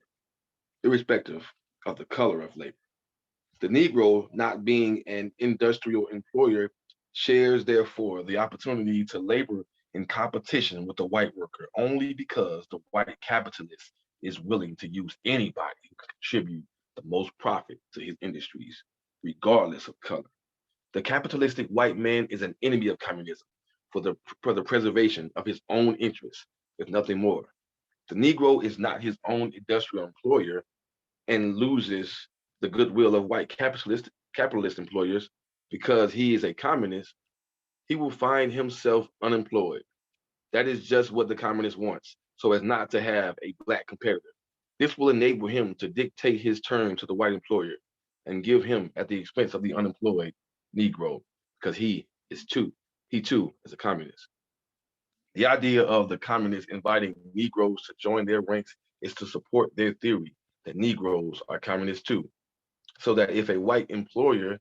irrespective of the color of labor. The Negro, not being an industrial employer, shares therefore the opportunity to labor in competition with the white worker only because the white capitalist is willing to use anybody who can contribute the most profit to his industries. regardless of color. The capitalistic white man is an enemy of communism for the preservation of his own interests, if nothing more. The Negro is not his own industrial employer and loses the goodwill of white capitalist employers because he is a communist. He will find himself unemployed. That is just what the communist wants, so as not to have a black competitor. This will enable him to dictate his terms to the white employer and give him at the expense of the unemployed Negro, because he too is a communist. The idea of the communists inviting Negroes to join their ranks is to support their theory that Negroes are communists too, so that if a white employer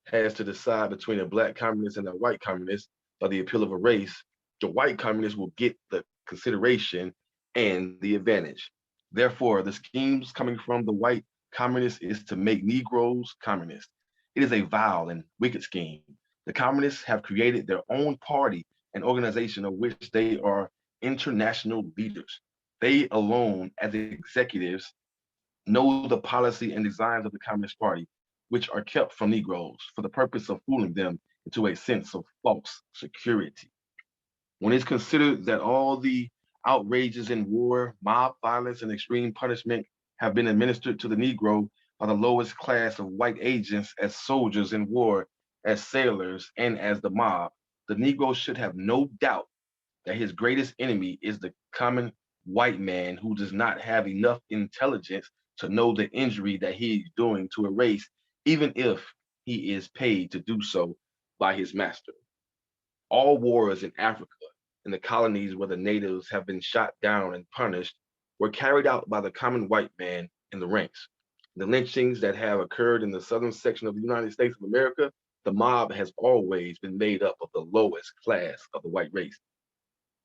has to decide between a black communist and a white communist by the appeal of a race, the white communist will get the consideration and the advantage. Therefore, the schemes coming from the white communists is to make Negroes communists. It is a vile and wicked scheme. The communists have created their own party and organization of which they are international leaders. They alone, as executives, know the policy and designs of the Communist Party, which are kept from Negroes for the purpose of fooling them into a sense of false security. When it's considered that all the outrages in war, mob violence, and extreme punishment have been administered to the Negro by the lowest class of white agents as soldiers in war, as sailors, and as the mob, the Negro should have no doubt that his greatest enemy is the common white man who does not have enough intelligence to know the injury that he is doing to a race, even if he is paid to do so by his master. All wars in Africa and the colonies where the natives have been shot down and punished were carried out by the common white man in the ranks. The lynchings that have occurred in the southern section of the United States of America, the mob has always been made up of the lowest class of the white race.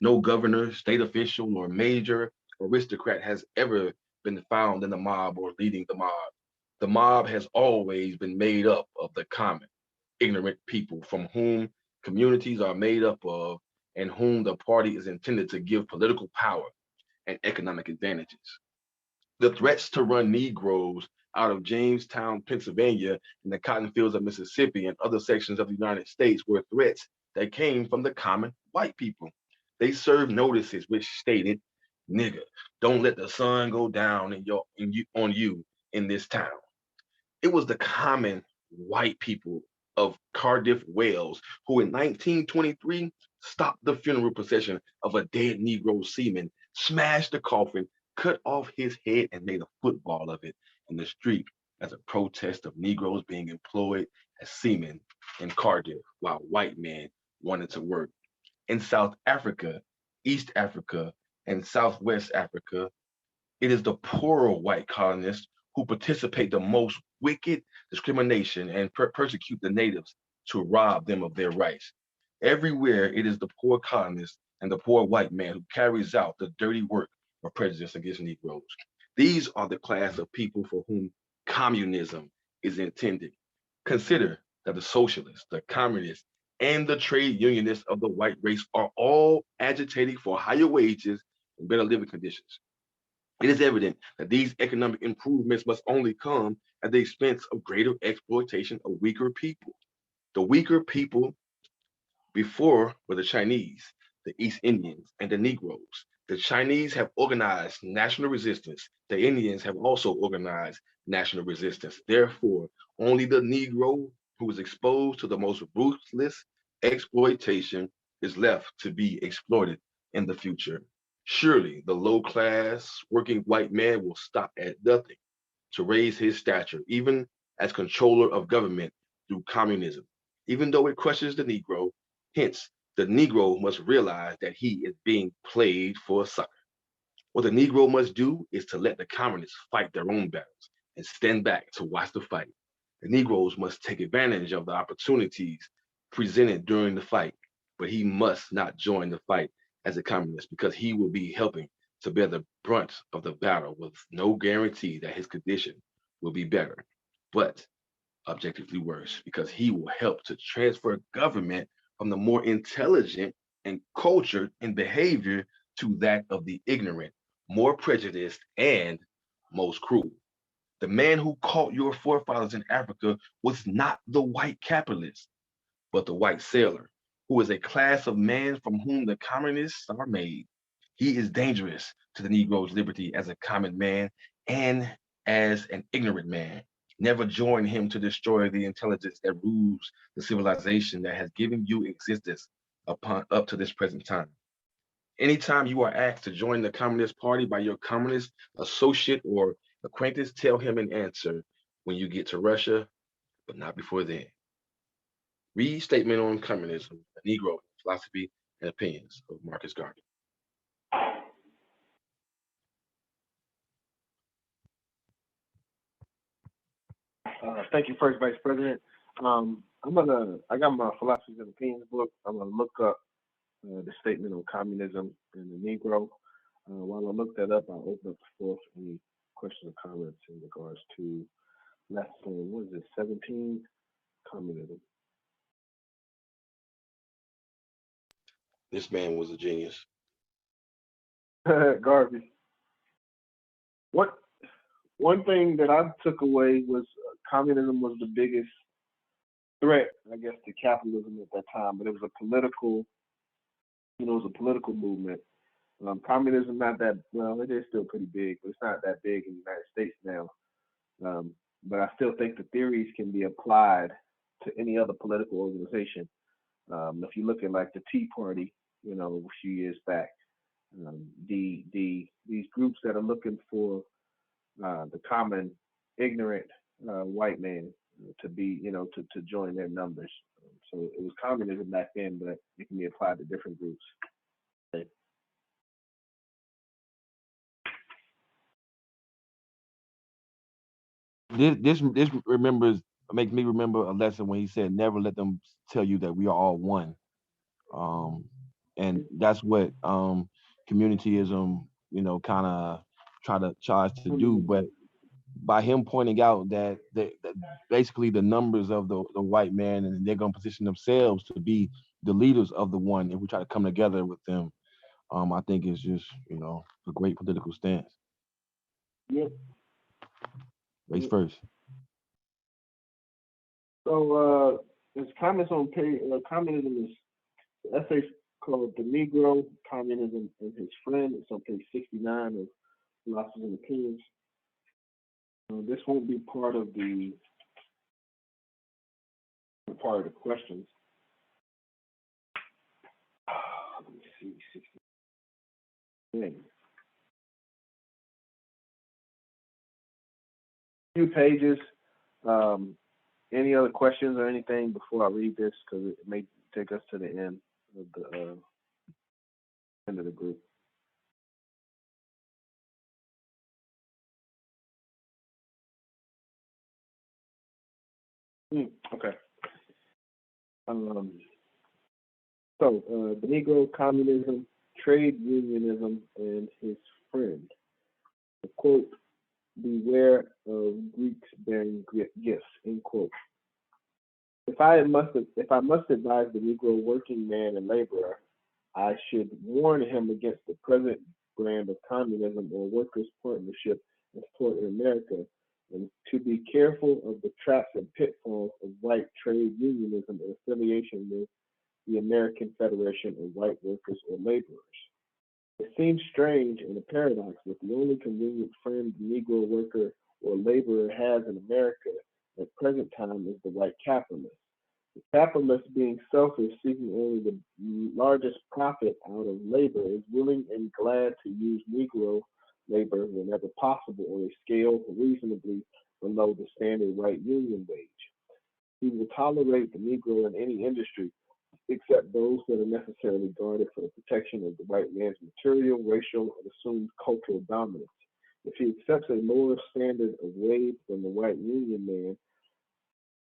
No governor, state official, or major aristocrat has ever been found in the mob or leading the mob. The mob has always been made up of the common, ignorant people from whom communities are made up of and whom the party is intended to give political power and economic advantages. The threats to run Negroes out of Jamestown, Pennsylvania, and the cotton fields of Mississippi and other sections of the United States were threats that came from the common white people. They served notices which stated, "Nigga, don't let the sun go down on you in this town." It was the common white people of Cardiff, Wales, who in 1923 stopped the funeral procession of a dead Negro seaman, smashed the coffin, cut off his head, and made a football of it in the street as a protest of Negroes being employed as seamen in Cardiff while white men wanted to work. In South Africa, East Africa, and Southwest Africa, it is the poorer white colonists who participate the most wicked discrimination and persecute the natives to rob them of their rights. Everywhere it is the poor colonist and the poor white man who carries out the dirty work of prejudice against Negroes. These are the class of people for whom communism is intended. Consider that the socialists, the communists, and the trade unionists of the white race are all agitating for higher wages and better living conditions. It is evident that these economic improvements must only come at the expense of greater exploitation of weaker people. The weaker people before were the Chinese, the East Indians, and the Negroes. The Chinese have organized national resistance. The Indians have also organized national resistance. Therefore, only the Negro who is exposed to the most ruthless exploitation is left to be exploited in the future. Surely the low class working white man will stop at nothing to raise his stature, even as controller of government through communism, even though it crushes the Negro. Hence, the Negro must realize that he is being played for a sucker. What the Negro must do is to let the communists fight their own battles and stand back to watch the fight. The Negroes must take advantage of the opportunities presented during the fight, but he must not join the fight as a communist because he will be helping to bear the brunt of the battle with no guarantee that his condition will be better, but objectively worse because he will help to transfer government from the more intelligent and cultured in behavior to that of the ignorant, more prejudiced, and most cruel. The man who caught your forefathers in Africa was not the white capitalist, but the white sailor, who is a class of man from whom the communists are made. He is dangerous to the Negro's liberty as a common man and as an ignorant man. Never join him to destroy the intelligence that rules the civilization that has given you existence upon up to this present time. Anytime you are asked to join the Communist Party by your communist associate or acquaintance, tell him an answer when you get to Russia, but not before then. Read Statement on Communism, a Negro, Philosophy and Opinions of Marcus Garvey. Thank you, First Vice President. I got my Philosophy and Opinions book. I'm gonna look up the Statement on Communism and the Negro. While I look that up, I'll open up the floor for any questions or comments in regards to lesson, what is it, 17, Communism. This man was a genius. Garvey. One thing that I took away was communism was the biggest threat, I guess, to capitalism at that time, but it was a political, movement. Communism not that well, it is still pretty big, but it's not that big in the United States now. But I still think the theories can be applied to any other political organization. If you look at like the Tea Party, a few years back, these groups that are looking for the common ignorant white man to be, to join their numbers. So it was communism back then, but it can be applied to different groups. Okay. This makes me remember a lesson when he said, "Never let them tell you that we are all one." And that's what communityism, kind of tries to do. But by him pointing out that basically the numbers of the white man, and they're going to position themselves to be the leaders of the one, and we try to come together with them, I think is just a great political stance. Yep. Race first. So there's comments on page. Communism is the essay called "The Negro, Communism and His Friend." It's on page 69 of Philosophy and Opinions. This won't be part of the questions. Let me see, 69. Few pages. Any other questions or anything before I read this? Because it may take us to the end of the group. Okay. The Negro, Communism, Trade Unionism, and His Friend. The quote, "Beware of Greeks bearing gifts," end quote. If I must advise the Negro working man and laborer, I should warn him against the present brand of communism or workers' partnership and support in America, and to be careful of the traps and pitfalls of white trade unionism and affiliation with the American Federation of White Workers or Laborers. It seems strange and a paradox that the only convenient friend the Negro worker or laborer has in America at present time is the white capitalist. The capitalist, being selfish, seeking only the largest profit out of labor, is willing and glad to use Negro labor whenever possible on a scale reasonably below the standard white union wage. He will tolerate the Negro in any industry except those that are necessarily guarded for the protection of the white man's material, racial, and assumed cultural dominance. If he accepts a lower standard of wage than the white union man,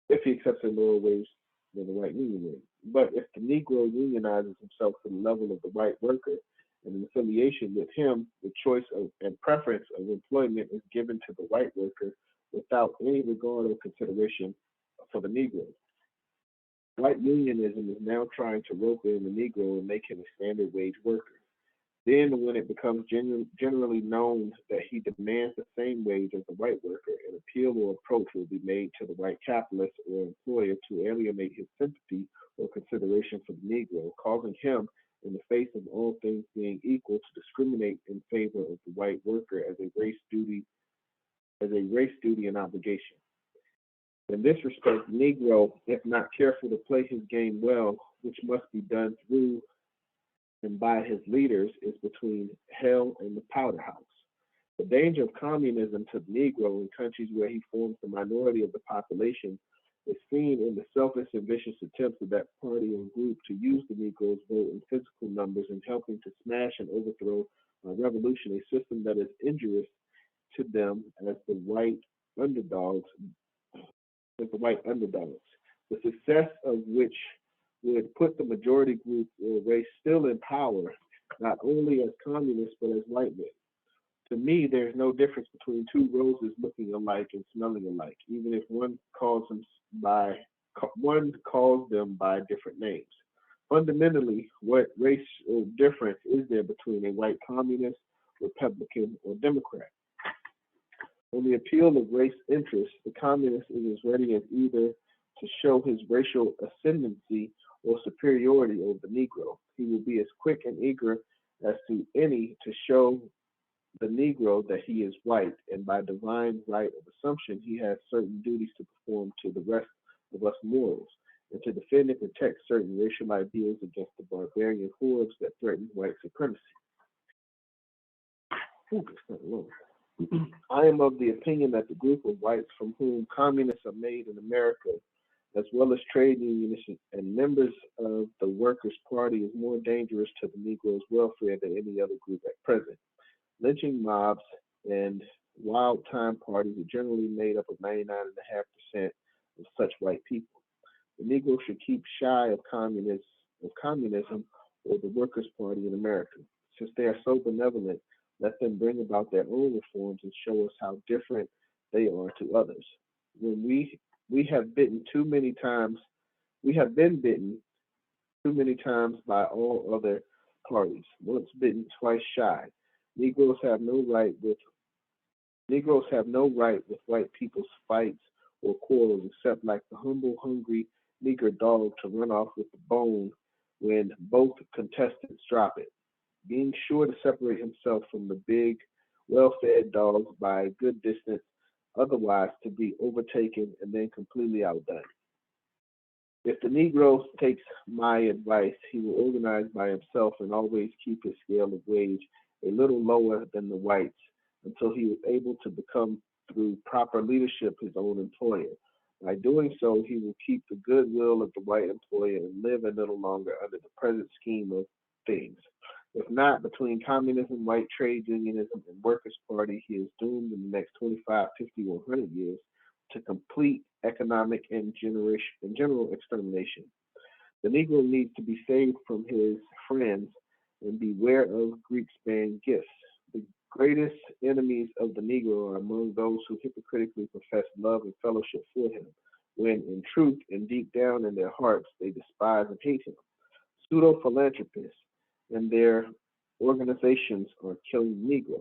but if the Negro unionizes himself to the level of the white worker and in affiliation with him, the choice of and preference of employment is given to the white worker without any regard or consideration for the Negro. White unionism is now trying to rope in the Negro and make him a standard wage worker. Then, when it becomes generally known that he demands the same wage as the white worker, an appeal or approach will be made to the white capitalist or employer to alienate his sympathy or consideration for the Negro, causing him, in the face of all things being equal, to discriminate in favor of the white worker as a race duty and obligation. In this respect, the Negro, if not careful to play his game well, which must be done through and by his leaders, is between hell and the powder house. The danger of communism to the Negro in countries where he forms the minority of the population is seen in the selfish and vicious attempts of that party or group to use the Negro's vote in physical numbers in helping to smash and overthrow a revolution, a system that is injurious to them as the white underdogs, the success of which would put the majority group or race still in power, not only as communists but as white men. To me, there's no difference between two roses looking alike and smelling alike, even if one calls them by different names. Fundamentally, what racial difference is there between a white communist, Republican, or Democrat? On the appeal of race interests, the communist is as ready as either to show his racial ascendancy or superiority over the Negro. He will be as quick and eager as to any to show the Negro that he is white, and by divine right of assumption, he has certain duties to perform to the rest of us mortals, and to defend and protect certain racial ideals against the barbarian hordes that threaten white supremacy. Ooh, that's not long. I am of the opinion that the group of whites from whom communists are made in America, as well as trade unionists and members of the Workers' Party, is more dangerous to the Negro's welfare than any other group at present. Lynching mobs and wild time parties are generally made up of 99.5% of such white people. The Negro should keep shy of communism or the Workers' Party in America. Since they are so benevolent, let them bring about their own reforms and show us how different they are to others. When we have been bitten too many times by all other parties. Once bitten, twice shy. Negroes have no right with white people's fights or quarrels, except like the humble, hungry Negro dog to run off with the bone when both contestants drop it, being sure to separate himself from the big, well-fed dogs by a good distance, otherwise to be overtaken and then completely outdone. If the Negro takes my advice, he will organize by himself and always keep his scale of wage a little lower than the whites until he is able to become, through proper leadership, his own employer. By doing so, he will keep the goodwill of the white employer and live a little longer under the present scheme of things. If not, between communism, white trade unionism, and Workers' Party, he is doomed in the next 25, 50, or 100 years to complete economic and general extermination. The Negro needs to be saved from his friends and beware of Greek-span gifts. The greatest enemies of the Negro are among those who hypocritically profess love and fellowship for him, when in truth and deep down in their hearts they despise and hate him. Pseudo-philanthropists and their organizations are killing the Negro.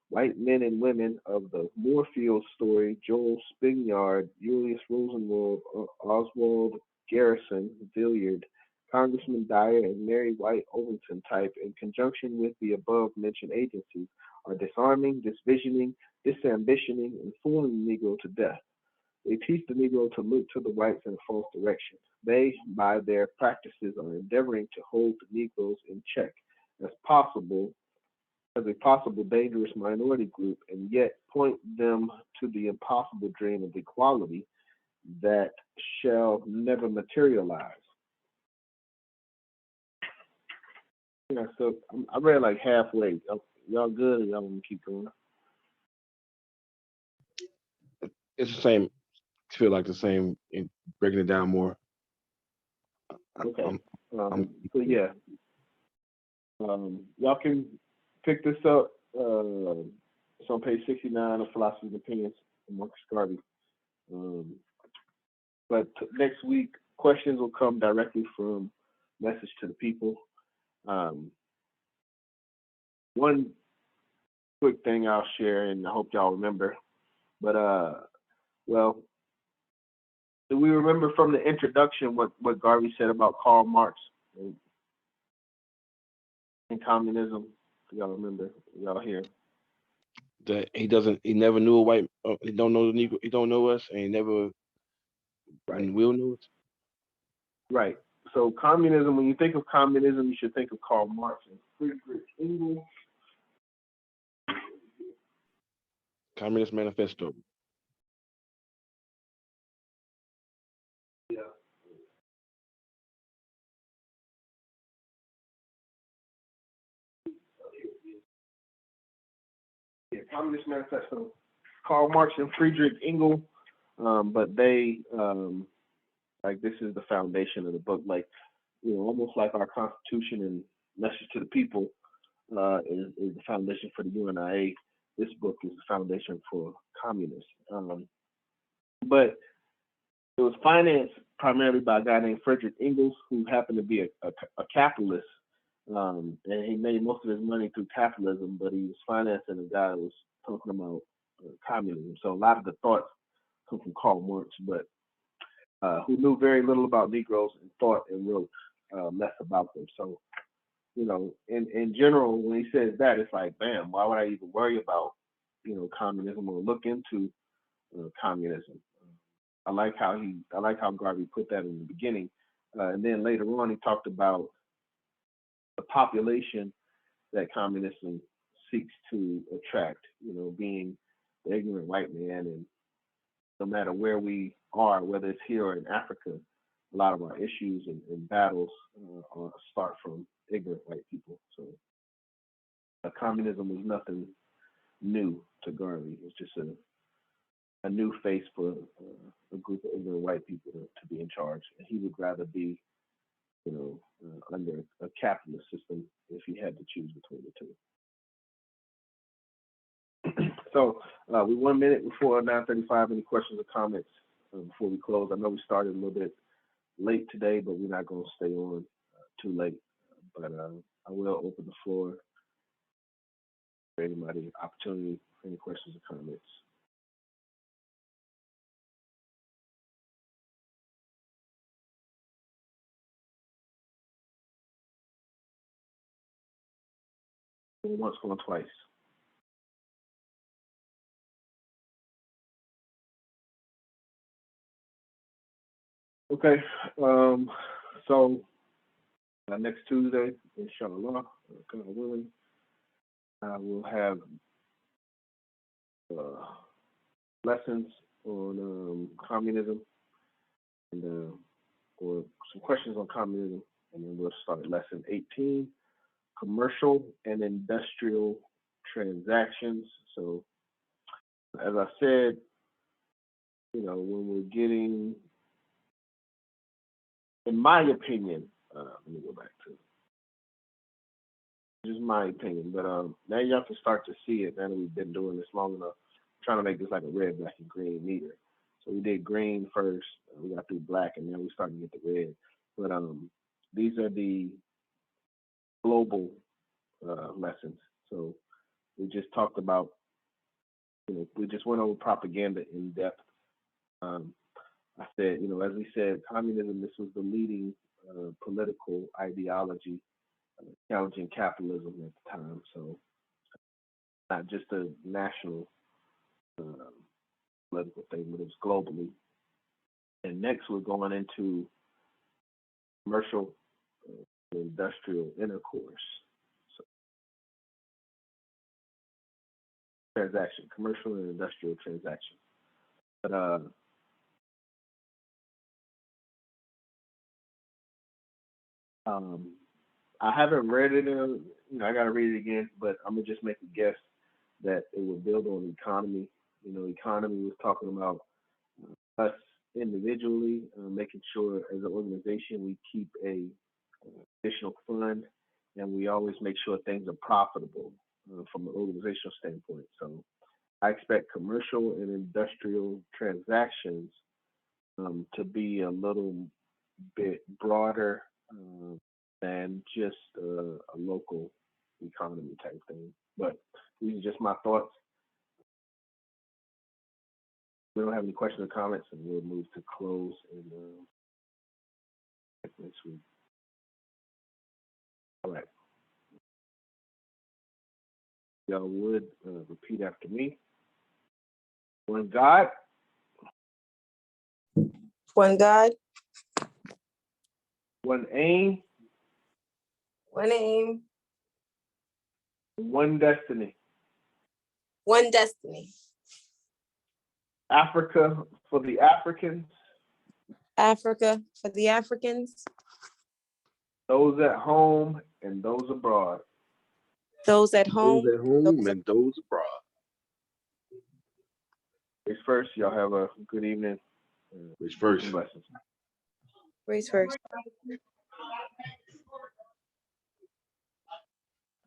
White men and women of the Moorfield story, Joel Spignard, Julius Rosenwald, Oswald Garrison, Villiard, Congressman Dyer, and Mary White Overton type, in conjunction with the above-mentioned agencies, are disarming, disvisioning, disambitioning, and fooling the Negro to death. They teach the Negro to look to the whites in a false direction. They, by their practices, are endeavoring to hold the Negroes in check as a possible dangerous minority group, and yet point them to the impossible dream of equality that shall never materialize. Yeah, so I read like halfway. Y'all good, or y'all want to keep going? It's the same. Feel like the same in breaking it down more. Okay. I'm So yeah, y'all can pick this up. It's on page 69 of Philosophy and Opinions from Marcus Garvey. But next week, questions will come directly from Message to the People. one quick thing I'll share, and I hope y'all remember. But well, do we remember from the introduction what Garvey said about Karl Marx and communism? Do y'all remember? Y'all hear? That he never knew a white, he don't know the Negro, he don't know us, and he never Right. and will know us. Right. So communism, when you think of communism, you should think of Karl Marx and Friedrich Engels. Communist Manifesto. Yeah. Yeah, Communist Manifesto. Karl Marx and Friedrich Engels, but they like this is the foundation of the book, like almost like our Constitution and Message to the People is the foundation for the UNIA. This book is the foundation for communists. But it was financed primarily by a guy named Friedrich Engels, who happened to be a capitalist. And he made most of his money through capitalism, but he was financing a guy who was talking about communism. So a lot of the thoughts come from Karl Marx, but who knew very little about Negroes and thought and wrote less about them. So, in general, when he says that, it's like, bam, why would I even worry about, communism or look into communism? I like how Garvey put that in the beginning, and then later on he talked about the population that communism seeks to attract. Being the ignorant white man, and no matter where we are, whether it's here or in Africa, a lot of our issues and battles start from ignorant white people. So communism was nothing new to Garvey. It's just a new face for a group of ignorant white people to be in charge. And he would rather be, under a capitalist system if he had to choose between the two. So we 1 minute before 9:35. Any questions or comments before we close? I know we started a little bit late today, but we're not going to stay on too late. But I will open the floor for anybody, opportunity for any questions or comments. Going once, going twice. Okay, so next Tuesday, inshallah, God willing, we'll have lessons on communism and or some questions on communism, and then we'll start at lesson 18, commercial and industrial transactions. So, as I said, when we're getting, in my opinion, let me go back to just my opinion, but now you have to start to see it. Now that we've been doing this long enough, I'm trying to make this like a red, black, and green meter. So we did green first, we got through black, and then we started to get the red. But these are the global lessons. So we just talked about, we just went over propaganda in depth. I said, as we said, communism, this was the leading political ideology challenging capitalism at the time. So not just a national political thing, but it was globally. And next we're going into commercial industrial intercourse. So transaction, commercial and industrial transaction. But I haven't read it in, I got to read it again, but I'm going to just make a guess that it will build on economy. Economy was talking about us individually, making sure as an organization we keep a additional fund, and we always make sure things are profitable from an organizational standpoint. So I expect commercial and industrial transactions to be a little bit broader than just a local economy type thing. But these are just my thoughts. We don't have any questions or comments, and we'll move to close and next week. All right. Y'all would repeat after me. One God. One God, One aim. one aim, One destiny. one destiny. Africa for the Africans. Africa for the Africans, Those at home and those abroad. those at home, Those at home those and those abroad. Grace first. Y'all have a good evening. Which first? Blessings. race first.